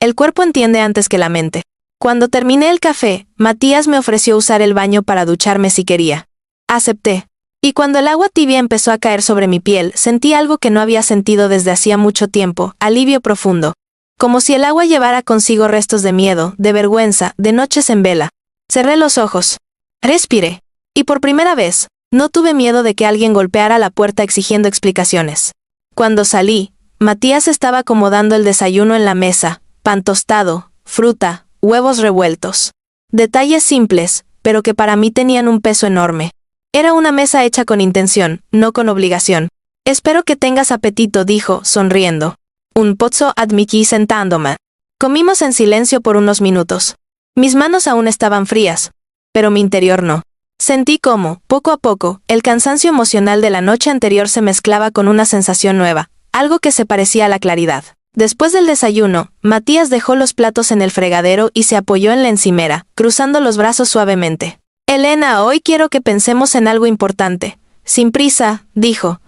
El cuerpo entiende antes que la mente. Cuando terminé el café, Matías me ofreció usar el baño para ducharme si quería. Acepté. Y cuando el agua tibia empezó a caer sobre mi piel, sentí algo que no había sentido desde hacía mucho tiempo, alivio profundo. Como si el agua llevara consigo restos de miedo, de vergüenza, de noches en vela. Cerré los ojos. Respiré. Y por primera vez, no tuve miedo de que alguien golpeara la puerta exigiendo explicaciones. Cuando salí, Matías estaba acomodando el desayuno en la mesa, pan tostado, fruta, huevos revueltos. Detalles simples, pero que para mí tenían un peso enorme. Era una mesa hecha con intención, no con obligación. Espero que tengas apetito, dijo, sonriendo. Un pozzo, admití sentándome. Comimos en silencio por unos minutos. Mis manos aún estaban frías, pero mi interior no. Sentí cómo, poco a poco, el cansancio emocional de la noche anterior se mezclaba con una sensación nueva, algo que se parecía a la claridad. Después del desayuno, Matías dejó los platos en el fregadero y se apoyó en la encimera, cruzando los brazos suavemente. Elena, hoy quiero que pensemos en algo importante. Sin prisa, dijo.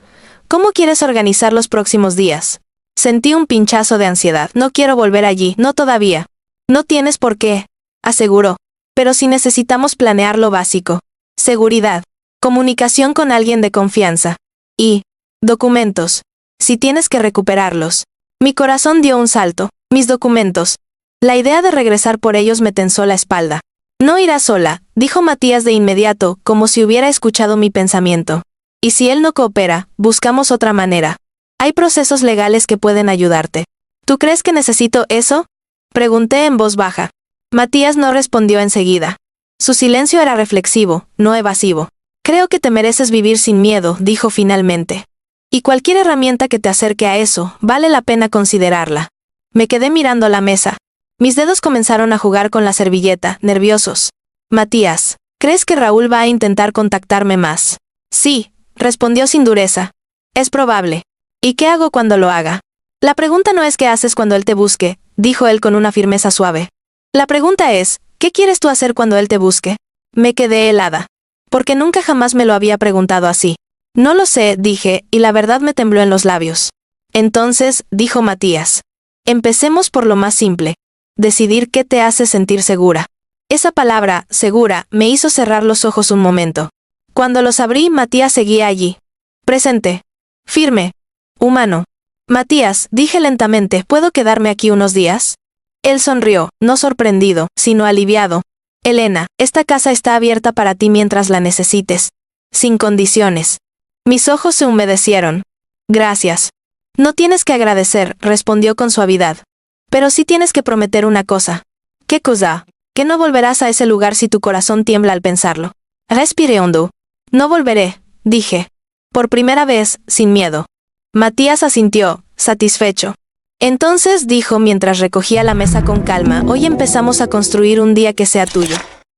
¿Cómo quieres organizar los próximos días? Sentí un pinchazo de ansiedad. No quiero volver allí, no todavía. No tienes por qué, aseguró. Pero sí necesitamos planear lo básico. Seguridad. Comunicación con alguien de confianza. Y documentos. Si tienes que recuperarlos. Mi corazón dio un salto. Mis documentos. La idea de regresar por ellos me tensó la espalda. No irás sola, dijo Matías de inmediato, como si hubiera escuchado mi pensamiento. Y si él no coopera, buscamos otra manera. Hay procesos legales que pueden ayudarte. ¿Tú crees que necesito eso? Pregunté en voz baja. Matías no respondió enseguida. Su silencio era reflexivo, no evasivo. Creo que te mereces vivir sin miedo, dijo finalmente. Y cualquier herramienta que te acerque a eso, vale la pena considerarla. Me quedé mirando la mesa. Mis dedos comenzaron a jugar con la servilleta, nerviosos. Matías, ¿crees que Raúl va a intentar contactarme más? Sí, respondió sin dureza. Es probable. ¿Y qué hago cuando lo haga? La pregunta no es qué haces cuando él te busque, dijo él con una firmeza suave. La pregunta es, ¿qué quieres tú hacer cuando él te busque? Me quedé helada. Porque nunca jamás me lo había preguntado así. No lo sé, dije, y la verdad me tembló en los labios. Entonces, dijo Matías. Empecemos por lo más simple. Decidir qué te hace sentir segura. Esa palabra, segura, me hizo cerrar los ojos un momento. Cuando los abrí, Matías seguía allí. Presente. Firme. Humano. Matías, dije lentamente, ¿puedo quedarme aquí unos días? Él sonrió, no sorprendido, sino aliviado. Elena, esta casa está abierta para ti mientras la necesites. Sin condiciones. Mis ojos se humedecieron. Gracias. No tienes que agradecer, respondió con suavidad. Pero sí tienes que prometer una cosa. ¿Qué cosa? Que no volverás a ese lugar si tu corazón tiembla al pensarlo. Respiré hondo. No volveré, dije. Por primera vez, sin miedo. Matías asintió, satisfecho. Entonces dijo mientras recogía la mesa con calma, hoy empezamos a construir un día que sea tuyo.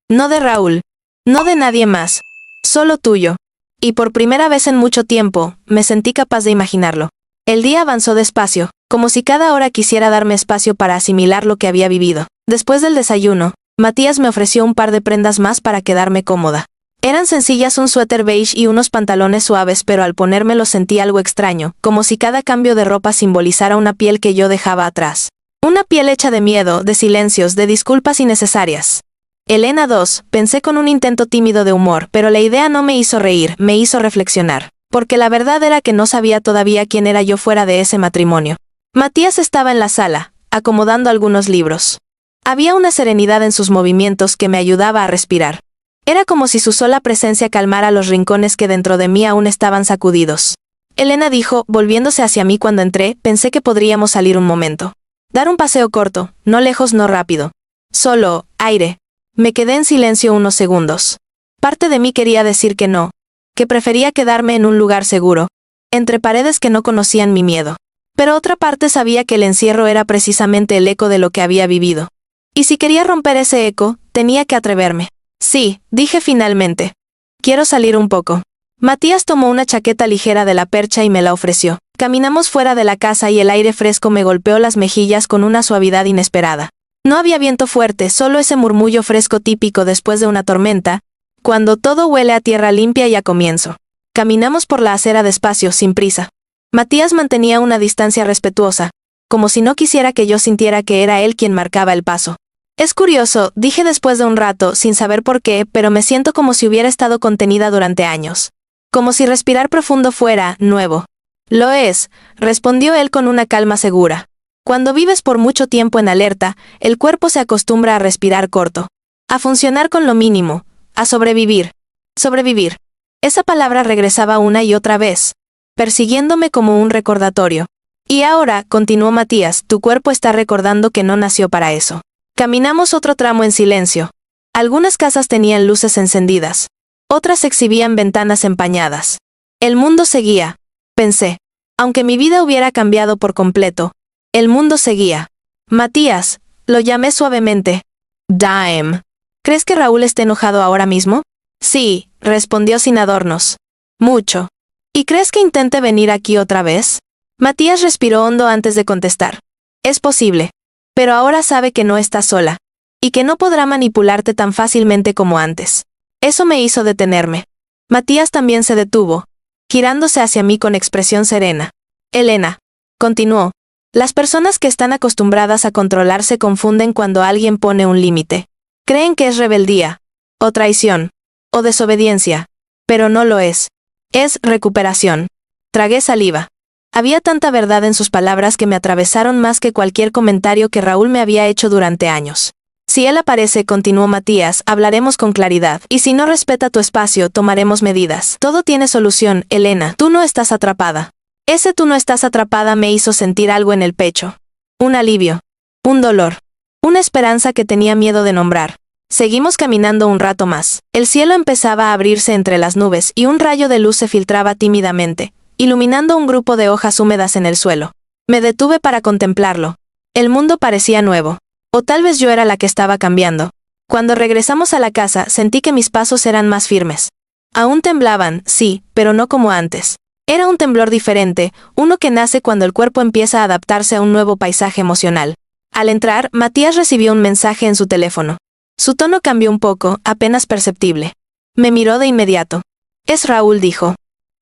No de Raúl. No de nadie más. Solo tuyo. Y por primera vez en mucho tiempo, me sentí capaz de imaginarlo. El día avanzó despacio, como si cada hora quisiera darme espacio para asimilar lo que había vivido. Después del desayuno, Matías me ofreció un par de prendas más para quedarme cómoda. Eran sencillas, un suéter beige y unos pantalones suaves, pero al ponérmelos sentí algo extraño, como si cada cambio de ropa simbolizara una piel que yo dejaba atrás. Una piel hecha de miedo, de silencios, de disculpas innecesarias. Elena 2, pensé con un intento tímido de humor, pero la idea no me hizo reír, me hizo reflexionar. Porque la verdad era que no sabía todavía quién era yo fuera de ese matrimonio. Matías estaba en la sala, acomodando algunos libros. Había una serenidad en sus movimientos que me ayudaba a respirar. Era como si su sola presencia calmara los rincones que dentro de mí aún estaban sacudidos. Elena dijo, volviéndose hacia mí cuando entré, pensé que podríamos salir un momento. Dar un paseo corto, no lejos, no rápido. Solo, aire. Me quedé en silencio unos segundos. Parte de mí quería decir que no, que prefería quedarme en un lugar seguro, entre paredes que no conocían mi miedo. Pero otra parte sabía que el encierro era precisamente el eco de lo que había vivido. Y si quería romper ese eco, tenía que atreverme. Sí, dije finalmente. Quiero salir un poco. Matías tomó una chaqueta ligera de la percha y me la ofreció. Caminamos fuera de la casa y el aire fresco me golpeó las mejillas con una suavidad inesperada. No había viento fuerte, solo ese murmullo fresco típico después de una tormenta, cuando todo huele a tierra limpia y a comienzo. Caminamos por la acera despacio, sin prisa. Matías mantenía una distancia respetuosa. como si no quisiera que yo sintiera que era él quien marcaba el paso. Es curioso, dije después de un rato, sin saber por qué, pero me siento como si hubiera estado contenida durante años. Como si respirar profundo fuera nuevo. Lo es, respondió él con una calma segura. Cuando vives por mucho tiempo en alerta, el cuerpo se acostumbra a respirar corto. A funcionar con lo mínimo. A sobrevivir. Sobrevivir. Esa palabra regresaba una y otra vez, persiguiéndome como un recordatorio. Y ahora, continuó Matías, tu cuerpo está recordando que no nació para eso. Caminamos otro tramo en silencio. Algunas casas tenían luces encendidas. Otras exhibían ventanas empañadas. El mundo seguía, pensé. Aunque mi vida hubiera cambiado por completo, el mundo seguía. Matías, lo llamé suavemente. Dime. ¿Crees que Raúl esté enojado ahora mismo? Sí, respondió sin adornos. Mucho. ¿Y crees que intente venir aquí otra vez? Matías respiró hondo antes de contestar. Es posible. Pero ahora sabe que no estás sola. Y que no podrá manipularte tan fácilmente como antes. Eso me hizo detenerme. Matías también se detuvo, girándose hacia mí con expresión serena. Elena, continuó. Las personas que están acostumbradas a controlar se confunden cuando alguien pone un límite. Creen que es rebeldía, o traición, o desobediencia. Pero no lo es. Es recuperación. Tragué saliva. Había tanta verdad en sus palabras que me atravesaron más que cualquier comentario que Raúl me había hecho durante años. Si él aparece, continuó Matías, hablaremos con claridad, y si no respeta tu espacio, tomaremos medidas. Todo tiene solución, Elena, tú no estás atrapada. Ese tú no estás atrapada me hizo sentir algo en el pecho. Un alivio. Un dolor. Una esperanza que tenía miedo de nombrar. Seguimos caminando un rato más. El cielo empezaba a abrirse entre las nubes y un rayo de luz se filtraba tímidamente, iluminando un grupo de hojas húmedas en el suelo. Me detuve para contemplarlo. El mundo parecía nuevo. O tal vez yo era la que estaba cambiando. Cuando regresamos a la casa, sentí que mis pasos eran más firmes. Aún temblaban, sí, pero no como antes. Era un temblor diferente, uno que nace cuando el cuerpo empieza a adaptarse a un nuevo paisaje emocional. Al entrar, Matías recibió un mensaje en su teléfono. Su tono cambió un poco, apenas perceptible. Me miró de inmediato. Es Raúl, dijo.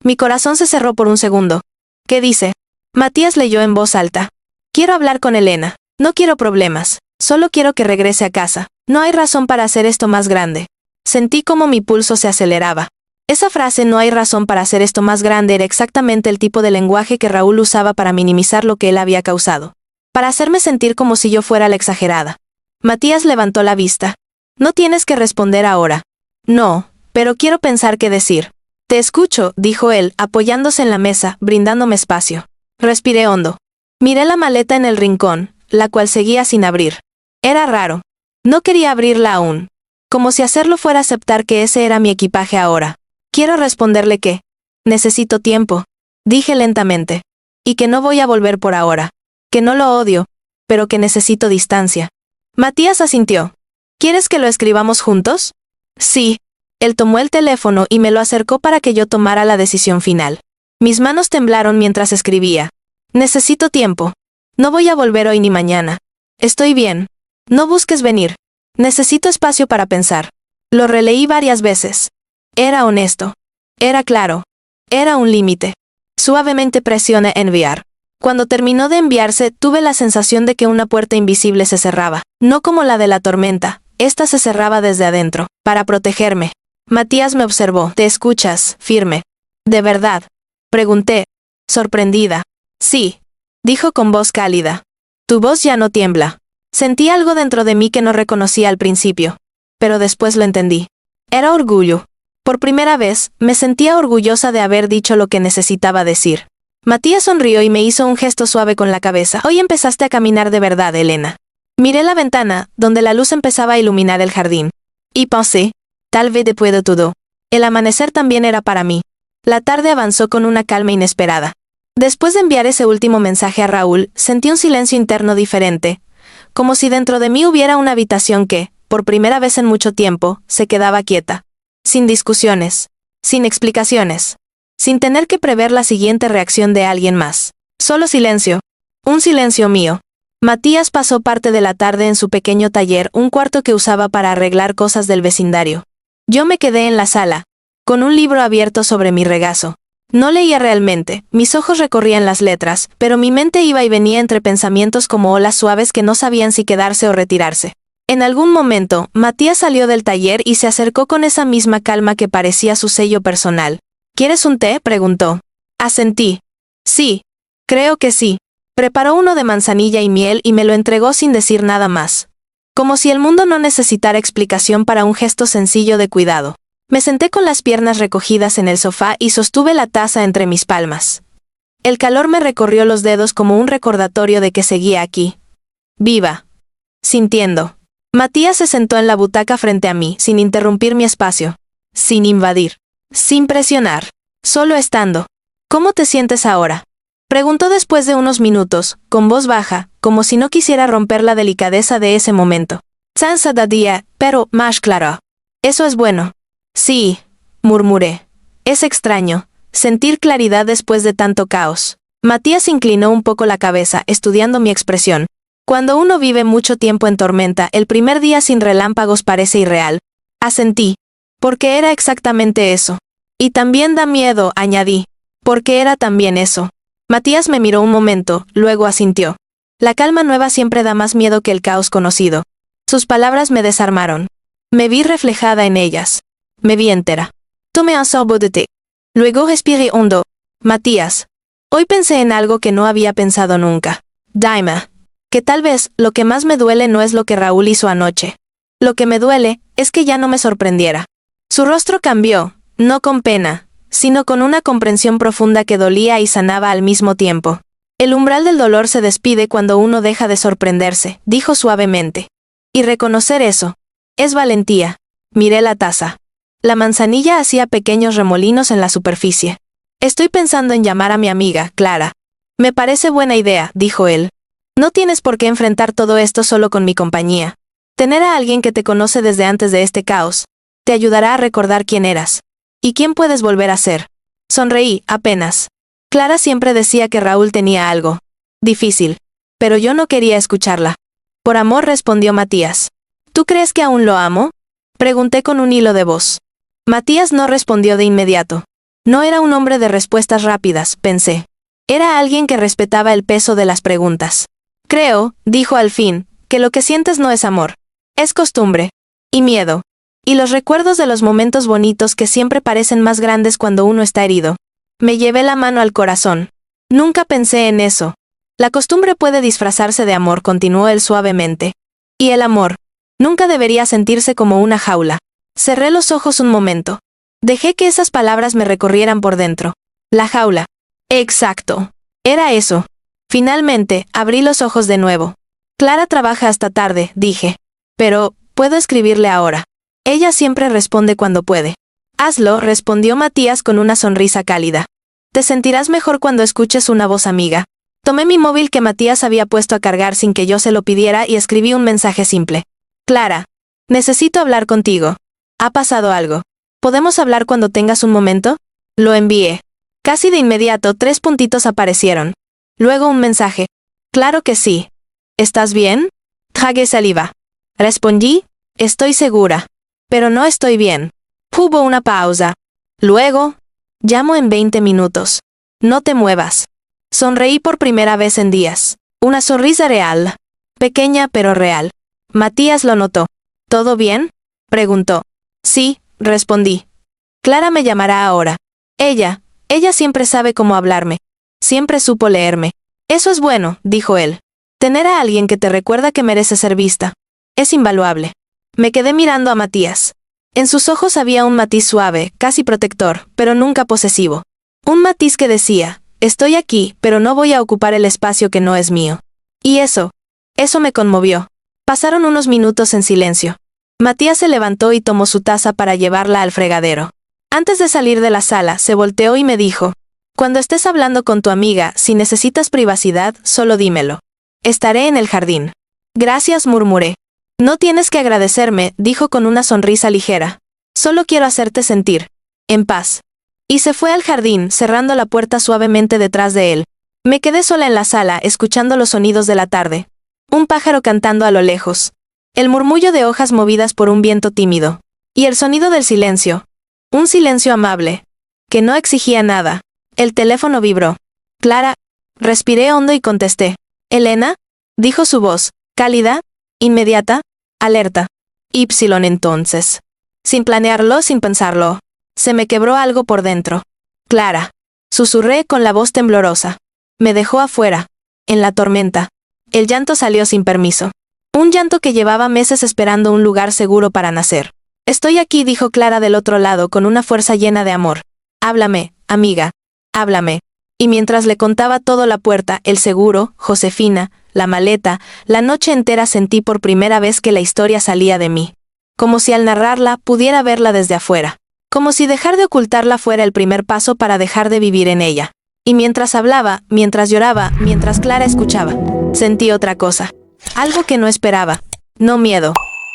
Mi corazón se cerró por un segundo. ¿Qué dice? Matías leyó en voz alta. Quiero hablar con Elena. No quiero problemas. Solo quiero que regrese a casa. No hay razón para hacer esto más grande. Sentí como mi pulso se aceleraba. Esa frase "no hay razón para hacer esto más grande" era exactamente el tipo de lenguaje que Raúl usaba para minimizar lo que él había causado. Para hacerme sentir como si yo fuera la exagerada. Matías levantó la vista. No tienes que responder ahora. No, pero quiero pensar qué decir. Te escucho, dijo él, apoyándose en la mesa, brindándome espacio. Respiré hondo. Miré la maleta en el rincón, la cual seguía sin abrir. Era raro. No quería abrirla aún. Como si hacerlo fuera aceptar que ese era mi equipaje ahora. Quiero responderle que necesito tiempo, dije lentamente. Y que no voy a volver por ahora. Que no lo odio, pero que necesito distancia. Matías asintió. ¿Quieres que lo escribamos juntos? Sí. Él tomó el teléfono y me lo acercó para que yo tomara la decisión final. Mis manos temblaron mientras escribía. Necesito tiempo. No voy a volver hoy ni mañana. Estoy bien. No busques venir. Necesito espacio para pensar. Lo releí varias veces. Era honesto. Era claro. Era un límite. Suavemente presioné enviar. Cuando terminó de enviarse, tuve la sensación de que una puerta invisible se cerraba. No como la de la tormenta. Esta se cerraba desde adentro, para protegerme. Matías me observó. ¿Te escuchas, firme? ¿De verdad? Pregunté, sorprendida. Sí, dijo con voz cálida. Tu voz ya no tiembla. Sentí algo dentro de mí que no reconocía al principio, pero después lo entendí. Era orgullo. Por primera vez, me sentía orgullosa de haber dicho lo que necesitaba decir. Matías sonrió y me hizo un gesto suave con la cabeza. Hoy empezaste a caminar de verdad, Elena. Miré la ventana, donde la luz empezaba a iluminar el jardín. Y pensé, tal vez después de todo. El amanecer también era para mí. La tarde avanzó con una calma inesperada. Después de enviar ese último mensaje a Raúl, sentí un silencio interno diferente, como si dentro de mí hubiera una habitación que, por primera vez en mucho tiempo, se quedaba quieta. Sin discusiones, sin explicaciones, sin tener que prever la siguiente reacción de alguien más. Solo silencio. Un silencio mío. Matías pasó parte de la tarde en su pequeño taller, un cuarto que usaba para arreglar cosas del vecindario. Yo me quedé en la sala, con un libro abierto sobre mi regazo. No leía realmente, mis ojos recorrían las letras, pero mi mente iba y venía entre pensamientos como olas suaves que no sabían si quedarse o retirarse. En algún momento, Matías salió del taller y se acercó con esa misma calma que parecía su sello personal. ¿Quieres un té?, preguntó. Asentí. Sí. Creo que sí. Preparó uno de manzanilla y miel y me lo entregó sin decir nada más. Como si el mundo no necesitara explicación para un gesto sencillo de cuidado. Me senté con las piernas recogidas en el sofá y sostuve la taza entre mis palmas. El calor me recorrió los dedos como un recordatorio de que seguía aquí. Viva. Sintiendo. Matías se sentó en la butaca frente a mí, sin interrumpir mi espacio. Sin invadir. Sin presionar. Solo estando. ¿Cómo te sientes ahora?, preguntó después de unos minutos, con voz baja, como si no quisiera romper la delicadeza de ese momento. Cansada día, pero más claro. Eso es bueno. Sí, murmuré. Es extraño, sentir claridad después de tanto caos. Matías inclinó un poco la cabeza, estudiando mi expresión. Cuando uno vive mucho tiempo en tormenta, el primer día sin relámpagos parece irreal. Asentí. Porque era exactamente eso. Y también da miedo, añadí. Porque era también eso. Matías me miró un momento, luego asintió. La calma nueva siempre da más miedo que el caos conocido. Sus palabras me desarmaron. Me vi reflejada en ellas. Me vi entera. Tomé un sorbo de té. Luego respiré hondo. Matías. Hoy pensé en algo que no había pensado nunca. Dime. Que tal vez lo que más me duele no es lo que Raúl hizo anoche. Lo que me duele es que ya no me sorprendiera. Su rostro cambió, no con pena, sino con una comprensión profunda que dolía y sanaba al mismo tiempo. El umbral del dolor se despide cuando uno deja de sorprenderse, dijo suavemente. Y reconocer eso. Es valentía. Miré la taza. La manzanilla hacía pequeños remolinos en la superficie. Estoy pensando en llamar a mi amiga, Clara. Me parece buena idea, dijo él. No tienes por qué enfrentar todo esto solo con mi compañía. Tener a alguien que te conoce desde antes de este caos te ayudará a recordar quién eras. ¿Y quién puedes volver a ser? Sonreí, apenas. Clara siempre decía que Raúl tenía algo difícil, pero yo no quería escucharla. Por amor, respondió Matías. ¿Tú crees que aún lo amo?, pregunté con un hilo de voz. Matías no respondió de inmediato. No era un hombre de respuestas rápidas, pensé. Era alguien que respetaba el peso de las preguntas. Creo, dijo al fin, que lo que sientes no es amor. Es costumbre. Y miedo. Y los recuerdos de los momentos bonitos que siempre parecen más grandes cuando uno está herido. Me llevé la mano al corazón. Nunca pensé en eso. La costumbre puede disfrazarse de amor, continuó él suavemente. Y el amor nunca debería sentirse como una jaula. Cerré los ojos un momento. Dejé que esas palabras me recorrieran por dentro. La jaula. Exacto. Era eso. Finalmente, abrí los ojos de nuevo. Clara trabaja hasta tarde, dije. Pero, puedo escribirle ahora. Ella siempre responde cuando puede. Hazlo, respondió Matías con una sonrisa cálida. Te sentirás mejor cuando escuches una voz amiga. Tomé mi móvil que Matías había puesto a cargar sin que yo se lo pidiera y escribí un mensaje simple. Clara. Necesito hablar contigo. ¿Ha pasado algo? ¿Podemos hablar cuando tengas un momento? Lo envié. Casi de inmediato 3 puntitos aparecieron. Luego un mensaje. Claro que sí. ¿Estás bien? Tragué saliva. Respondí. Estoy segura. Pero no estoy bien. Hubo una pausa. Luego. Llamo en 20 minutos. No te muevas. Sonreí por primera vez en días. Una sonrisa real. Pequeña pero real. Matías lo notó. ¿Todo bien?, preguntó. Sí, respondí. Clara me llamará ahora. Ella siempre sabe cómo hablarme. Siempre supo leerme. Eso es bueno, dijo él. Tener a alguien que te recuerda que merece ser vista. Es invaluable. Me quedé mirando a Matías. En sus ojos había un matiz suave, casi protector, pero nunca posesivo. Un matiz que decía, estoy aquí, pero no voy a ocupar el espacio que no es mío. Y eso me conmovió. Pasaron unos minutos en silencio. Matías se levantó y tomó su taza para llevarla al fregadero. Antes de salir de la sala, se volteó y me dijo, cuando estés hablando con tu amiga, si necesitas privacidad, solo dímelo. Estaré en el jardín. Gracias, murmuré. No tienes que agradecerme, dijo con una sonrisa ligera. Solo quiero hacerte sentir en paz. Y se fue al jardín, cerrando la puerta suavemente detrás de él. Me quedé sola en la sala, escuchando los sonidos de la tarde. Un pájaro cantando a lo lejos. El murmullo de hojas movidas por un viento tímido. Y el sonido del silencio. Un silencio amable. Que no exigía nada. El teléfono vibró. Clara. Respiré hondo y contesté. ¿Elena? Dijo su voz, cálida, inmediata, alerta. Y entonces. Sin planearlo, sin pensarlo. Se me quebró algo por dentro. Clara. Susurré con la voz temblorosa. Me dejó afuera. En la tormenta. El llanto salió sin permiso. Un llanto que llevaba meses esperando un lugar seguro para nacer. Estoy aquí, dijo Clara del otro lado con una fuerza llena de amor. Háblame, amiga. Háblame. Y mientras le contaba todo, la puerta, el seguro, Josefina, la maleta, la noche entera sentí por primera vez que la historia salía de mí. Como si al narrarla pudiera verla desde afuera. Como si dejar de ocultarla fuera el primer paso para dejar de vivir en ella. Y mientras hablaba, mientras lloraba, mientras Clara escuchaba, sentí otra cosa. Algo que no esperaba. No miedo.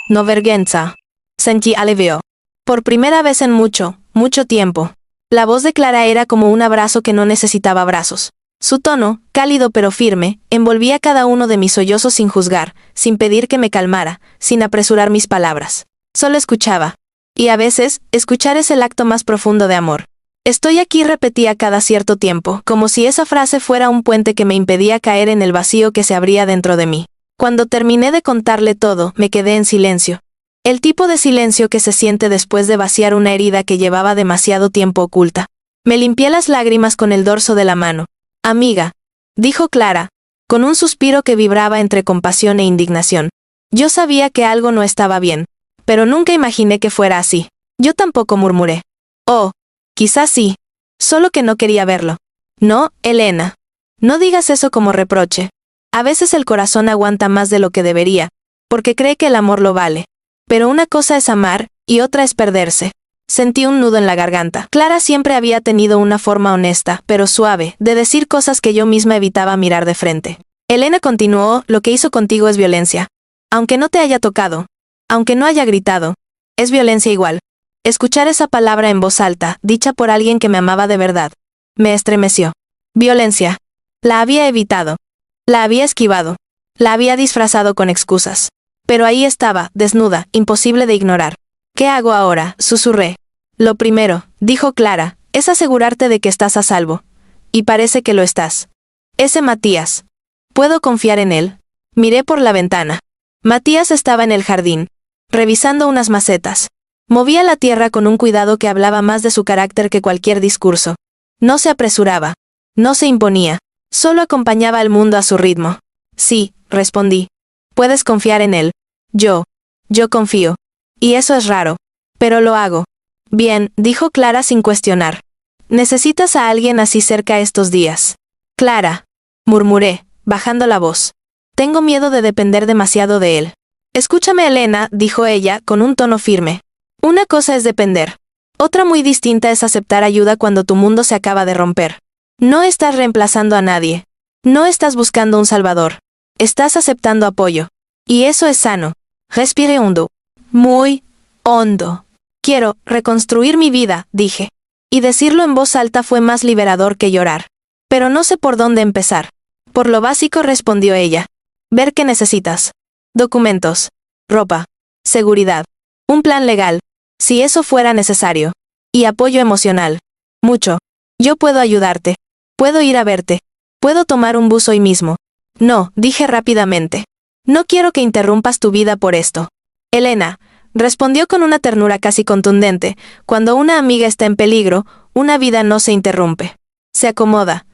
No vergüenza. Sentí alivio. Por primera vez en mucho, mucho tiempo. La voz de Clara era como un abrazo que no necesitaba abrazos. Su tono, cálido pero firme, envolvía cada uno de mis sollozos sin juzgar, sin pedir que me calmara, sin apresurar mis palabras. Solo escuchaba. Y a veces, escuchar es el acto más profundo de amor. Estoy aquí, repetía cada cierto tiempo, como si esa frase fuera un puente que me impedía caer en el vacío que se abría dentro de mí. Cuando terminé de contarle todo, me quedé en silencio. El tipo de silencio que se siente después de vaciar una herida que llevaba demasiado tiempo oculta. Me limpié las lágrimas con el dorso de la mano. Amiga, dijo Clara, con un suspiro que vibraba entre compasión e indignación. Yo sabía que algo no estaba bien, pero nunca imaginé que fuera así. Yo tampoco, murmuré. Oh, quizás sí, solo que no quería verlo. No, Elena. No digas eso como reproche. A veces el corazón aguanta más de lo que debería, porque cree que el amor lo vale. Pero una cosa es amar, y otra es perderse. Sentí un nudo en la garganta. Clara siempre había tenido una forma honesta, pero suave, de decir cosas que yo misma evitaba mirar de frente. Elena continuó, lo que hizo contigo es violencia. Aunque no te haya tocado, aunque no haya gritado, es violencia igual. Escuchar esa palabra en voz alta, dicha por alguien que me amaba de verdad, me estremeció. Violencia. La había evitado. La había esquivado. La había disfrazado con excusas. Pero ahí estaba, desnuda, imposible de ignorar. ¿Qué hago ahora?, susurré. Lo primero, dijo Clara, es asegurarte de que estás a salvo. Y parece que lo estás. Ese Matías. ¿Puedo confiar en él? Miré por la ventana. Matías estaba en el jardín, revisando unas macetas. Movía la tierra con un cuidado que hablaba más de su carácter que cualquier discurso. No se apresuraba. No se imponía. Solo acompañaba al mundo a su ritmo. Sí, respondí. Puedes confiar en él. Yo confío. Y eso es raro. Pero lo hago. Bien, dijo Clara sin cuestionar. Necesitas a alguien así cerca estos días. Clara, murmuré, bajando la voz. Tengo miedo de depender demasiado de él. Escúchame, Elena, dijo ella, con un tono firme. Una cosa es depender. Otra muy distinta es aceptar ayuda cuando tu mundo se acaba de romper. No estás reemplazando a nadie. No estás buscando un salvador. Estás aceptando apoyo. Y eso es sano. Respiré hondo. Muy hondo. Quiero reconstruir mi vida, dije. Y decirlo en voz alta fue más liberador que llorar. Pero no sé por dónde empezar. Por lo básico, respondió ella. Ver qué necesitas. Documentos. Ropa. Seguridad. Un plan legal. Si eso fuera necesario. Y apoyo emocional. Mucho. Yo puedo ayudarte. Puedo ir a verte. Puedo tomar un bus hoy mismo. No, dije rápidamente. No quiero que interrumpas tu vida por esto. Elena, respondió con una ternura casi contundente, cuando una amiga está en peligro, una vida no se interrumpe. Se acomoda.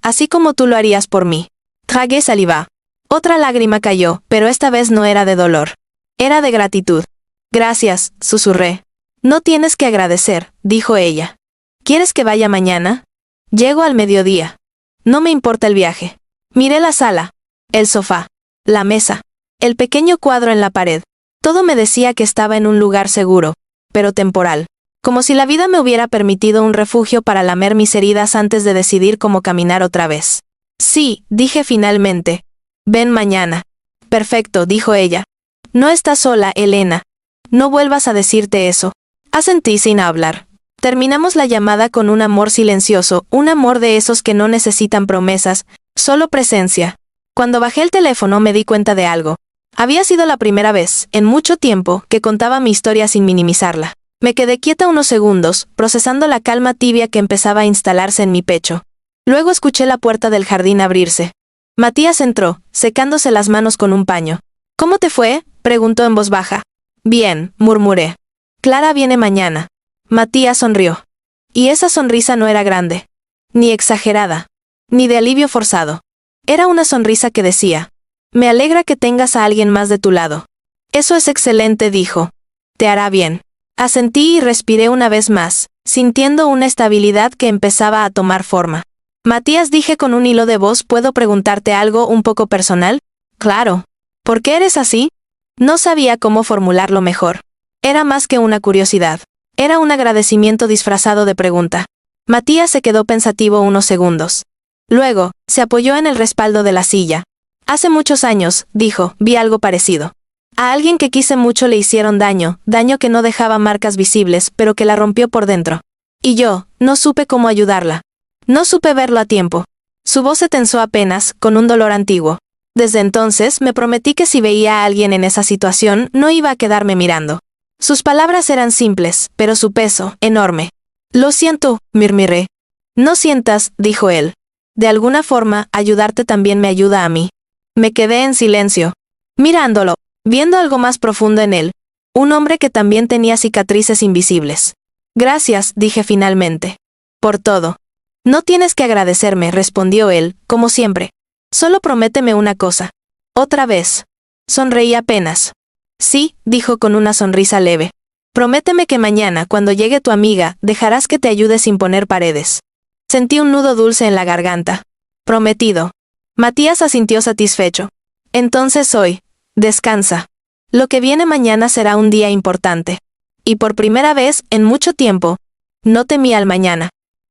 Así como tú lo harías por mí. Tragué saliva. Otra lágrima cayó, pero esta vez no era de dolor. Era de gratitud. Gracias, susurré. No tienes que agradecer, dijo ella. ¿Quieres que vaya mañana? Llego al mediodía. No me importa el viaje. Miré la sala, el sofá, la mesa, el pequeño cuadro en la pared. Todo me decía que estaba en un lugar seguro, pero temporal. Como si la vida me hubiera permitido un refugio para lamer mis heridas antes de decidir cómo caminar otra vez. Sí, dije finalmente. Ven mañana. Perfecto, dijo ella. No estás sola, Elena. No vuelvas a decirte eso. Asentí sin hablar. Terminamos la llamada con un amor silencioso, un amor de esos que no necesitan promesas, solo presencia. Cuando bajé el teléfono me di cuenta de algo. Había sido la primera vez, en mucho tiempo, que contaba mi historia sin minimizarla. Me quedé quieta unos segundos, procesando la calma tibia que empezaba a instalarse en mi pecho. Luego escuché la puerta del jardín abrirse. Matías entró, secándose las manos con un paño. ¿Cómo te fue?, preguntó en voz baja. Bien, murmuré. Clara viene mañana. Matías sonrió. Y esa sonrisa no era grande, ni exagerada, ni de alivio forzado. Era una sonrisa que decía: me alegra que tengas a alguien más de tu lado. Eso es excelente, dijo. Te hará bien. Asentí y respiré una vez más, sintiendo una estabilidad que empezaba a tomar forma. Matías, dije con un hilo de voz, ¿puedo preguntarte algo un poco personal? Claro. ¿Por qué eres así? No sabía cómo formularlo mejor. Era más que una curiosidad. Era un agradecimiento disfrazado de pregunta. Matías se quedó pensativo unos segundos. Luego, se apoyó en el respaldo de la silla. Hace muchos años, dijo, vi algo parecido. A alguien que quise mucho le hicieron daño que no dejaba marcas visibles, pero que la rompió por dentro. Y yo, no supe cómo ayudarla. No supe verlo a tiempo. Su voz se tensó apenas, con un dolor antiguo. Desde entonces, me prometí que si veía a alguien en esa situación, no iba a quedarme mirando. Sus palabras eran simples, pero su peso, enorme. Lo siento, murmuré. No sientas, dijo él. De alguna forma, ayudarte también me ayuda a mí. Me quedé en silencio, mirándolo, viendo algo más profundo en él. Un hombre que también tenía cicatrices invisibles. Gracias, dije finalmente. Por todo. No tienes que agradecerme, respondió él, como siempre. Solo prométeme una cosa. Otra vez. Sonreí apenas. Sí, dijo con una sonrisa leve. Prométeme que mañana, cuando llegue tu amiga, dejarás que te ayude sin poner paredes. Sentí un nudo dulce en la garganta. Prometido. Matías asintió satisfecho. Entonces hoy, descansa. Lo que viene mañana será un día importante. Y por primera vez, en mucho tiempo, no temí al mañana.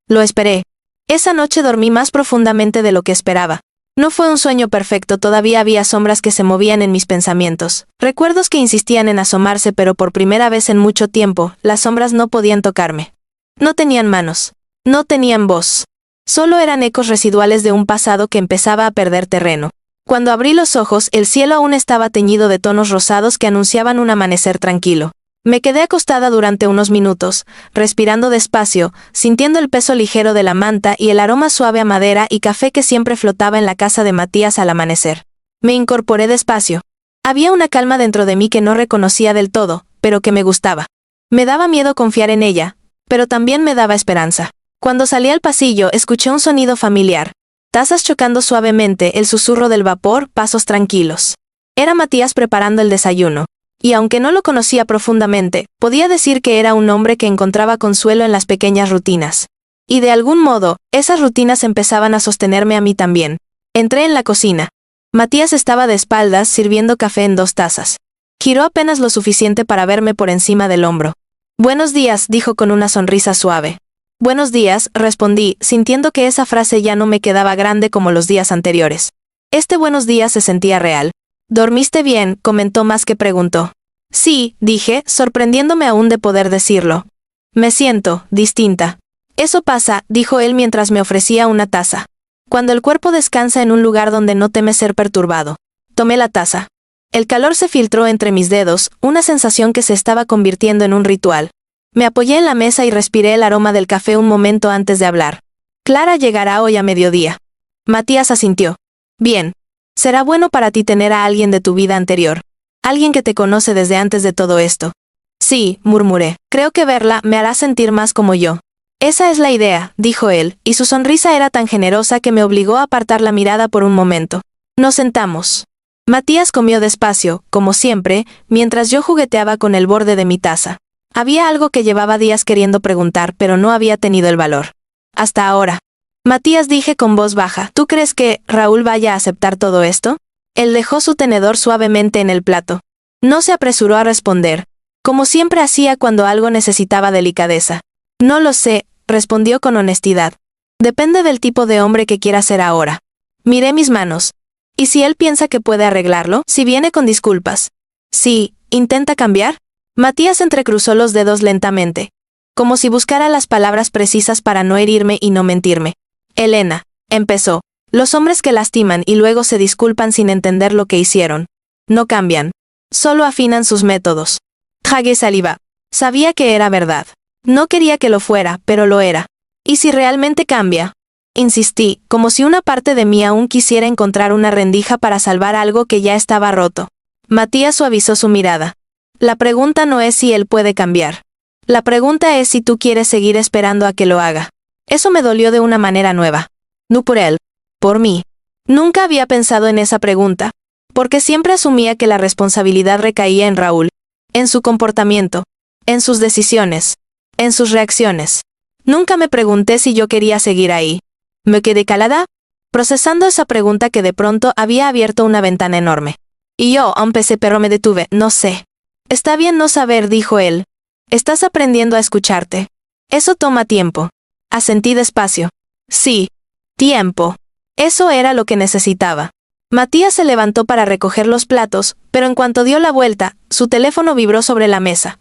Lo esperé. Esa noche dormí más profundamente de lo que esperaba. No fue un sueño perfecto, todavía había sombras que se movían en mis pensamientos, recuerdos que insistían en asomarse, pero por primera vez en mucho tiempo, las sombras no podían tocarme. No tenían manos. No tenían voz. Solo eran ecos residuales de un pasado que empezaba a perder terreno. Cuando abrí los ojos, el cielo aún estaba teñido de tonos rosados que anunciaban un amanecer tranquilo. Me quedé acostada durante unos minutos, respirando despacio, sintiendo el peso ligero de la manta y el aroma suave a madera y café que siempre flotaba en la casa de Matías al amanecer. Me incorporé despacio. Había una calma dentro de mí que no reconocía del todo, pero que me gustaba. Me daba miedo confiar en ella, pero también me daba esperanza. Cuando salí al pasillo, escuché un sonido familiar. Tazas chocando suavemente, el susurro del vapor, pasos tranquilos. Era Matías preparando el desayuno. Y aunque no lo conocía profundamente, podía decir que era un hombre que encontraba consuelo en las pequeñas rutinas. Y de algún modo, esas rutinas empezaban a sostenerme a mí también. Entré en la cocina. Matías estaba de espaldas sirviendo café en 2 tazas. Giró apenas lo suficiente para verme por encima del hombro. Buenos días, dijo con una sonrisa suave. Buenos días, respondí, sintiendo que esa frase ya no me quedaba grande como los días anteriores. Este buenos días se sentía real. ¿Dormiste bien?, comentó más que preguntó. Sí, dije, sorprendiéndome aún de poder decirlo. Me siento distinta. Eso pasa, dijo él mientras me ofrecía una taza. Cuando el cuerpo descansa en un lugar donde no teme ser perturbado. Tomé la taza. El calor se filtró entre mis dedos, una sensación que se estaba convirtiendo en un ritual. Me apoyé en la mesa y respiré el aroma del café un momento antes de hablar. Clara llegará hoy a mediodía. Matías asintió. Bien. Será bueno para ti tener a alguien de tu vida anterior. Alguien que te conoce desde antes de todo esto. Sí, murmuré. Creo que verla me hará sentir más como yo. Esa es la idea, dijo él, y su sonrisa era tan generosa que me obligó a apartar la mirada por un momento. Nos sentamos. Matías comió despacio, como siempre, mientras yo jugueteaba con el borde de mi taza. Había algo que llevaba días queriendo preguntar, pero no había tenido el valor. Hasta ahora. Matías, dije con voz baja, ¿tú crees que Raúl vaya a aceptar todo esto? Él dejó su tenedor suavemente en el plato. No se apresuró a responder, como siempre hacía cuando algo necesitaba delicadeza. No lo sé, respondió con honestidad. Depende del tipo de hombre que quiera ser ahora. Miré mis manos. ¿Y si él piensa que puede arreglarlo? Si viene con disculpas. Sí, ¿intenta cambiar? Matías entrecruzó los dedos lentamente, como si buscara las palabras precisas para no herirme y no mentirme. Elena, empezó. Los hombres que lastiman y luego se disculpan sin entender lo que hicieron. No cambian. Solo afinan sus métodos. Tragué saliva. Sabía que era verdad. No quería que lo fuera, pero lo era. ¿Y si realmente cambia? Insistí, como si una parte de mí aún quisiera encontrar una rendija para salvar algo que ya estaba roto. Matías suavizó su mirada. La pregunta no es si él puede cambiar. La pregunta es si tú quieres seguir esperando a que lo haga. Eso me dolió de una manera nueva. No por él. Por mí. Nunca había pensado en esa pregunta, porque siempre asumía que la responsabilidad recaía en Raúl, en su comportamiento, en sus decisiones, en sus reacciones. Nunca me pregunté si yo quería seguir ahí. Me quedé calada, procesando esa pregunta que de pronto había abierto una ventana enorme. Y yo empecé pero me detuve, no sé. Está bien no saber, dijo él. Estás aprendiendo a escucharte. Eso toma tiempo. Asentí despacio. Sí. Tiempo. Eso era lo que necesitaba. Matías se levantó para recoger los platos, pero en cuanto dio la vuelta, su teléfono vibró sobre la mesa.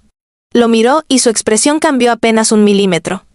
Lo miró y su expresión cambió apenas 1 milímetro.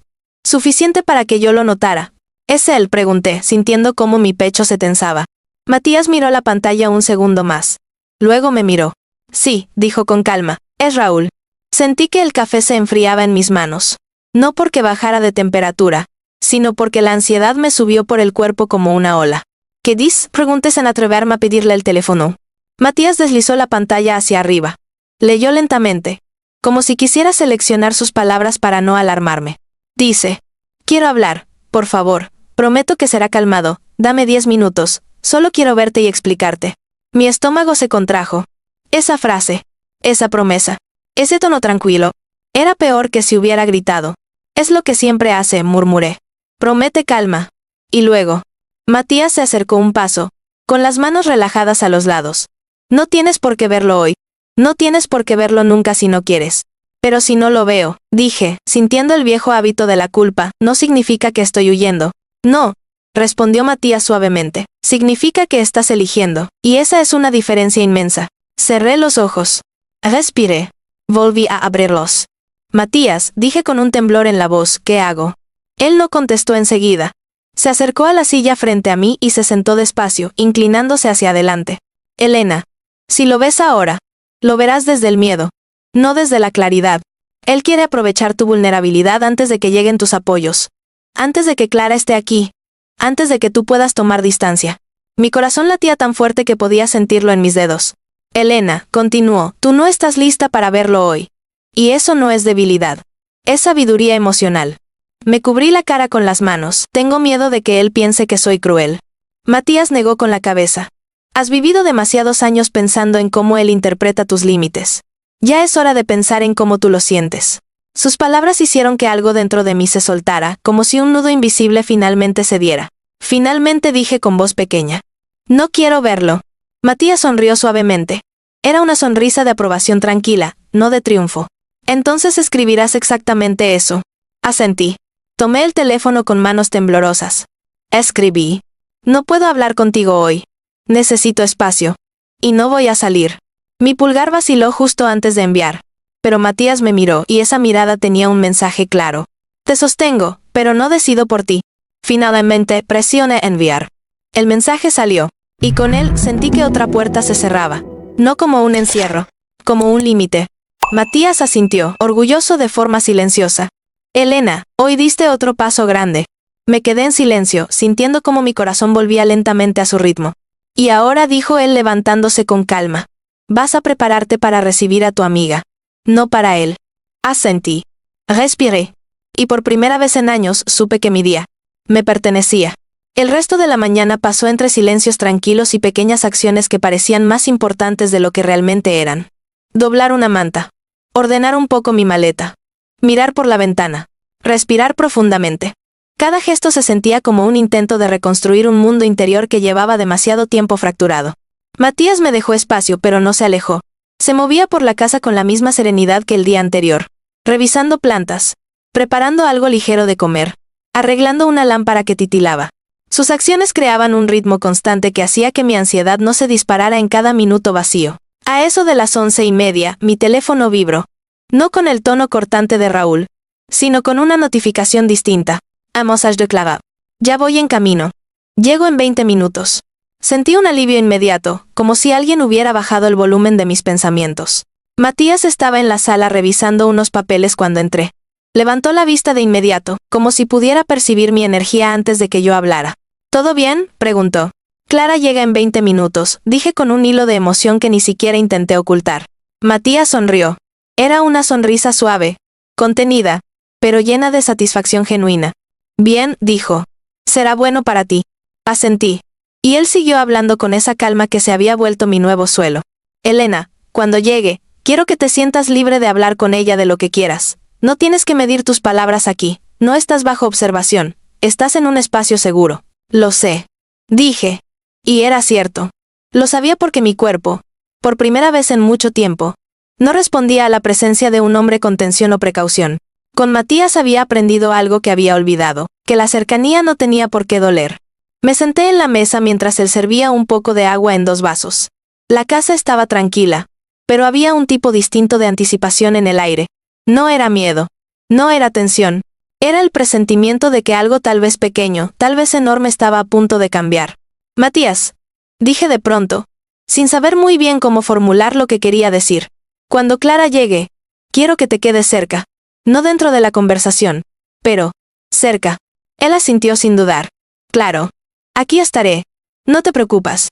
Suficiente para que yo lo notara. ¿Es él?, pregunté, sintiendo cómo mi pecho se tensaba. Matías miró la pantalla un segundo más. Luego me miró. Sí, dijo con calma, es Raúl. Sentí que el café se enfriaba en mis manos. No porque bajara de temperatura, sino porque la ansiedad me subió por el cuerpo como una ola. ¿Qué dices?, pregunté sin atreverme a pedirle el teléfono. Matías deslizó la pantalla hacia arriba. Leyó lentamente, como si quisiera seleccionar sus palabras para no alarmarme. Dice, quiero hablar, por favor. Prometo que será calmado, dame 10 minutos, solo quiero verte y explicarte. Mi estómago se contrajo. Esa frase, esa promesa, ese tono tranquilo, era peor que si hubiera gritado. Es lo que siempre hace, murmuré. Promete calma. Y luego, Matías se acercó un paso, con las manos relajadas a los lados. No tienes por qué verlo hoy. No tienes por qué verlo nunca si no quieres. Pero si no lo veo, dije, sintiendo el viejo hábito de la culpa, no significa que estoy huyendo. No, respondió Matías suavemente. Significa que estás eligiendo, y esa es una diferencia inmensa. Cerré los ojos. Respiré. Volví a abrirlos. Matías, dije con un temblor en la voz, ¿qué hago? Él no contestó enseguida. Se acercó a la silla frente a mí y se sentó despacio, inclinándose hacia adelante. Elena, si lo ves ahora, lo verás desde el miedo, no desde la claridad. Él quiere aprovechar tu vulnerabilidad antes de que lleguen tus apoyos. Antes de que Clara esté aquí. Antes de que tú puedas tomar distancia. Mi corazón latía tan fuerte que podía sentirlo en mis dedos. Elena, continuó, tú no estás lista para verlo hoy. Y eso no es debilidad. Es sabiduría emocional. Me cubrí la cara con las manos. Tengo miedo de que él piense que soy cruel. Matías negó con la cabeza. Has vivido demasiados años pensando en cómo él interpreta tus límites. Ya es hora de pensar en cómo tú lo sientes. Sus palabras hicieron que algo dentro de mí se soltara, como si un nudo invisible finalmente cediera. Finalmente dije con voz pequeña. No quiero verlo. Matías sonrió suavemente. Era una sonrisa de aprobación tranquila, no de triunfo. Entonces escribirás exactamente eso. Asentí. Tomé el teléfono con manos temblorosas. Escribí. No puedo hablar contigo hoy. Necesito espacio. Y no voy a salir. Mi pulgar vaciló justo antes de enviar. Pero Matías me miró y esa mirada tenía un mensaje claro. Te sostengo, pero no decido por ti. Finalmente presioné enviar. El mensaje salió, y con él sentí que otra puerta se cerraba. No como un encierro, como un límite. Matías asintió, orgulloso de forma silenciosa. Elena, hoy diste otro paso grande. Me quedé en silencio, sintiendo como mi corazón volvía lentamente a su ritmo. Y ahora, dijo él levantándose con calma. Vas a prepararte para recibir a tu amiga. No para él. Asentí. Respiré. Y por primera vez en años supe que mi día me pertenecía. El resto de la mañana pasó entre silencios tranquilos y pequeñas acciones que parecían más importantes de lo que realmente eran. Doblar una manta. Ordenar un poco mi maleta. Mirar por la ventana. Respirar profundamente. Cada gesto se sentía como un intento de reconstruir un mundo interior que llevaba demasiado tiempo fracturado. Matías me dejó espacio, pero no se alejó. Se movía por la casa con la misma serenidad que el día anterior, revisando plantas, preparando algo ligero de comer, arreglando una lámpara que titilaba. Sus acciones creaban un ritmo constante que hacía que mi ansiedad no se disparara en cada minuto vacío. A eso de las 11:30, mi teléfono vibró. No con el tono cortante de Raúl, sino con una notificación distinta. Un message de Clara. Ya voy en camino. Llego en 20 minutos. Sentí un alivio inmediato, como si alguien hubiera bajado el volumen de mis pensamientos. Matías estaba en la sala revisando unos papeles cuando entré. Levantó la vista de inmediato, como si pudiera percibir mi energía antes de que yo hablara. ¿Todo bien?, preguntó. Clara llega en 20 minutos, dije con un hilo de emoción que ni siquiera intenté ocultar. Matías sonrió. Era una sonrisa suave, contenida, pero llena de satisfacción genuina. Bien, dijo. Será bueno para ti. Asentí. Y él siguió hablando con esa calma que se había vuelto mi nuevo suelo. Elena, cuando llegue, quiero que te sientas libre de hablar con ella de lo que quieras. No tienes que medir tus palabras aquí, no estás bajo observación, estás en un espacio seguro. Lo sé. Dije. Y era cierto. Lo sabía porque mi cuerpo, por primera vez en mucho tiempo, no respondía a la presencia de un hombre con tensión o precaución. Con Matías había aprendido algo que había olvidado, que la cercanía no tenía por qué doler. Me senté en la mesa mientras él servía un poco de agua en 2 vasos. La casa estaba tranquila, pero había un tipo distinto de anticipación en el aire. No era miedo, no era tensión, era el presentimiento de que algo tal vez pequeño, tal vez enorme estaba a punto de cambiar. Matías, dije de pronto, sin saber muy bien cómo formular lo que quería decir. Cuando Clara llegue, quiero que te quedes cerca. No dentro de la conversación, pero cerca. Él asintió sin dudar. Claro. Aquí estaré. No te preocupes.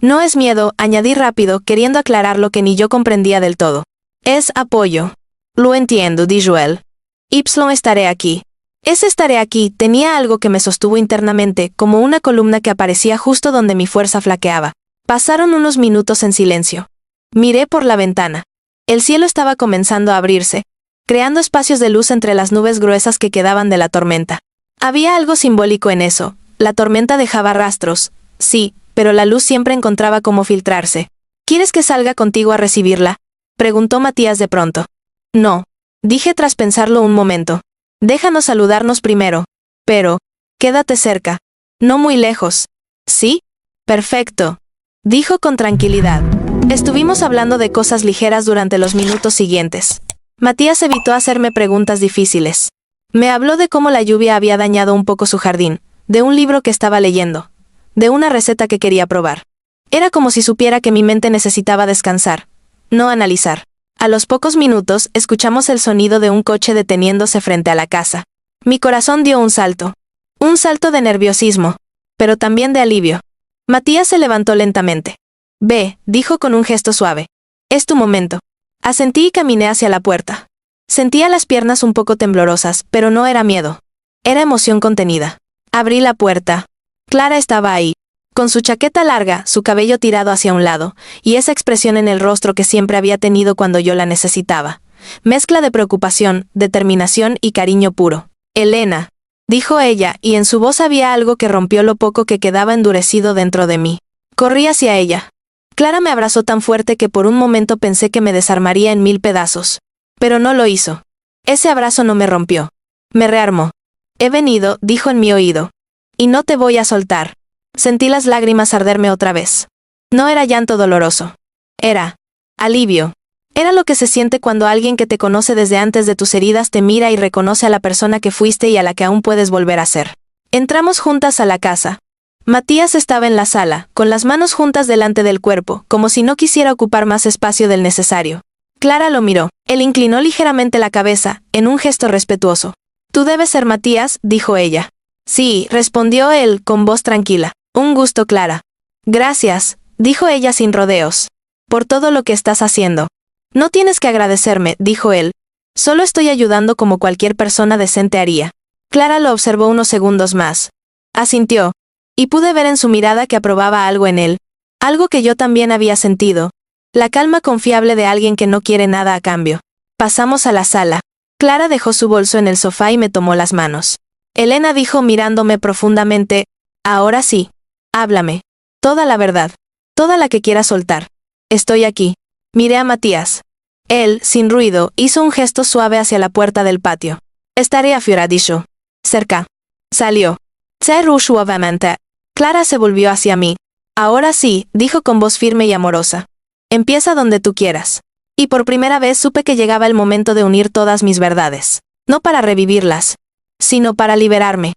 No es miedo, añadí rápido, queriendo aclarar lo que ni yo comprendía del todo. Es apoyo. Lo entiendo, dijo él. Estaré aquí. Ese estaré aquí tenía algo que me sostuvo internamente, como una columna que aparecía justo donde mi fuerza flaqueaba. Pasaron unos minutos en silencio. Miré por la ventana. El cielo estaba comenzando a abrirse, creando espacios de luz entre las nubes gruesas que quedaban de la tormenta. Había algo simbólico en eso. La tormenta dejaba rastros, sí, pero la luz siempre encontraba cómo filtrarse. ¿Quieres que salga contigo a recibirla?, preguntó Matías de pronto. No, dije tras pensarlo un momento. Déjanos saludarnos primero. Pero, quédate cerca. No muy lejos. ¿Sí? Perfecto, dijo con tranquilidad. Estuvimos hablando de cosas ligeras durante los minutos siguientes. Matías evitó hacerme preguntas difíciles. Me habló de cómo la lluvia había dañado un poco su jardín, de un libro que estaba leyendo, de una receta que quería probar. Era como si supiera que mi mente necesitaba descansar, no analizar. A los pocos minutos, escuchamos el sonido de un coche deteniéndose frente a la casa. Mi corazón dio un salto de nerviosismo, pero también de alivio. Matías se levantó lentamente. Ve, dijo con un gesto suave. Es tu momento. Asentí y caminé hacia la puerta. Sentía las piernas un poco temblorosas, pero no era miedo. Era emoción contenida. Abrí la puerta. Clara estaba ahí, con su chaqueta larga, su cabello tirado hacia un lado, y esa expresión en el rostro que siempre había tenido cuando yo la necesitaba. Mezcla de preocupación, determinación y cariño puro. Elena, dijo ella, y en su voz había algo que rompió lo poco que quedaba endurecido dentro de mí. Corrí hacia ella. Clara me abrazó tan fuerte que por un momento pensé que me desarmaría en 1000 pedazos. Pero no lo hizo. Ese abrazo no me rompió. Me rearmó. He venido, dijo en mi oído. Y no te voy a soltar. Sentí las lágrimas arderme otra vez. No era llanto doloroso. Era alivio. Era lo que se siente cuando alguien que te conoce desde antes de tus heridas te mira y reconoce a la persona que fuiste y a la que aún puedes volver a ser. Entramos juntas a la casa. Matías estaba en la sala, con las manos juntas delante del cuerpo, como si no quisiera ocupar más espacio del necesario. Clara lo miró. Él inclinó ligeramente la cabeza, en un gesto respetuoso. Tú debes ser Matías, dijo ella. Sí, respondió él, con voz tranquila. Un gusto, Clara. Gracias, dijo ella sin rodeos. Por todo lo que estás haciendo. No tienes que agradecerme, dijo él. Solo estoy ayudando como cualquier persona decente haría. Clara lo observó unos segundos más. Asintió. Y pude ver en su mirada que aprobaba algo en él. Algo que yo también había sentido. La calma confiable de alguien que no quiere nada a cambio. Pasamos a la sala. Clara dejó su bolso en el sofá y me tomó las manos. Elena dijo mirándome profundamente, ahora sí. Háblame. Toda la verdad. Toda la que quieras soltar. Estoy aquí. Miré a Matías. Él, sin ruido, hizo un gesto suave hacia la puerta del patio. Estaré afuera, dijo. Cerca. Salió. Cerró suavemente. Clara se volvió hacia mí. Ahora sí, dijo con voz firme y amorosa. Empieza donde tú quieras. Y por primera vez supe que llegaba el momento de unir todas mis verdades. No para revivirlas, sino para liberarme.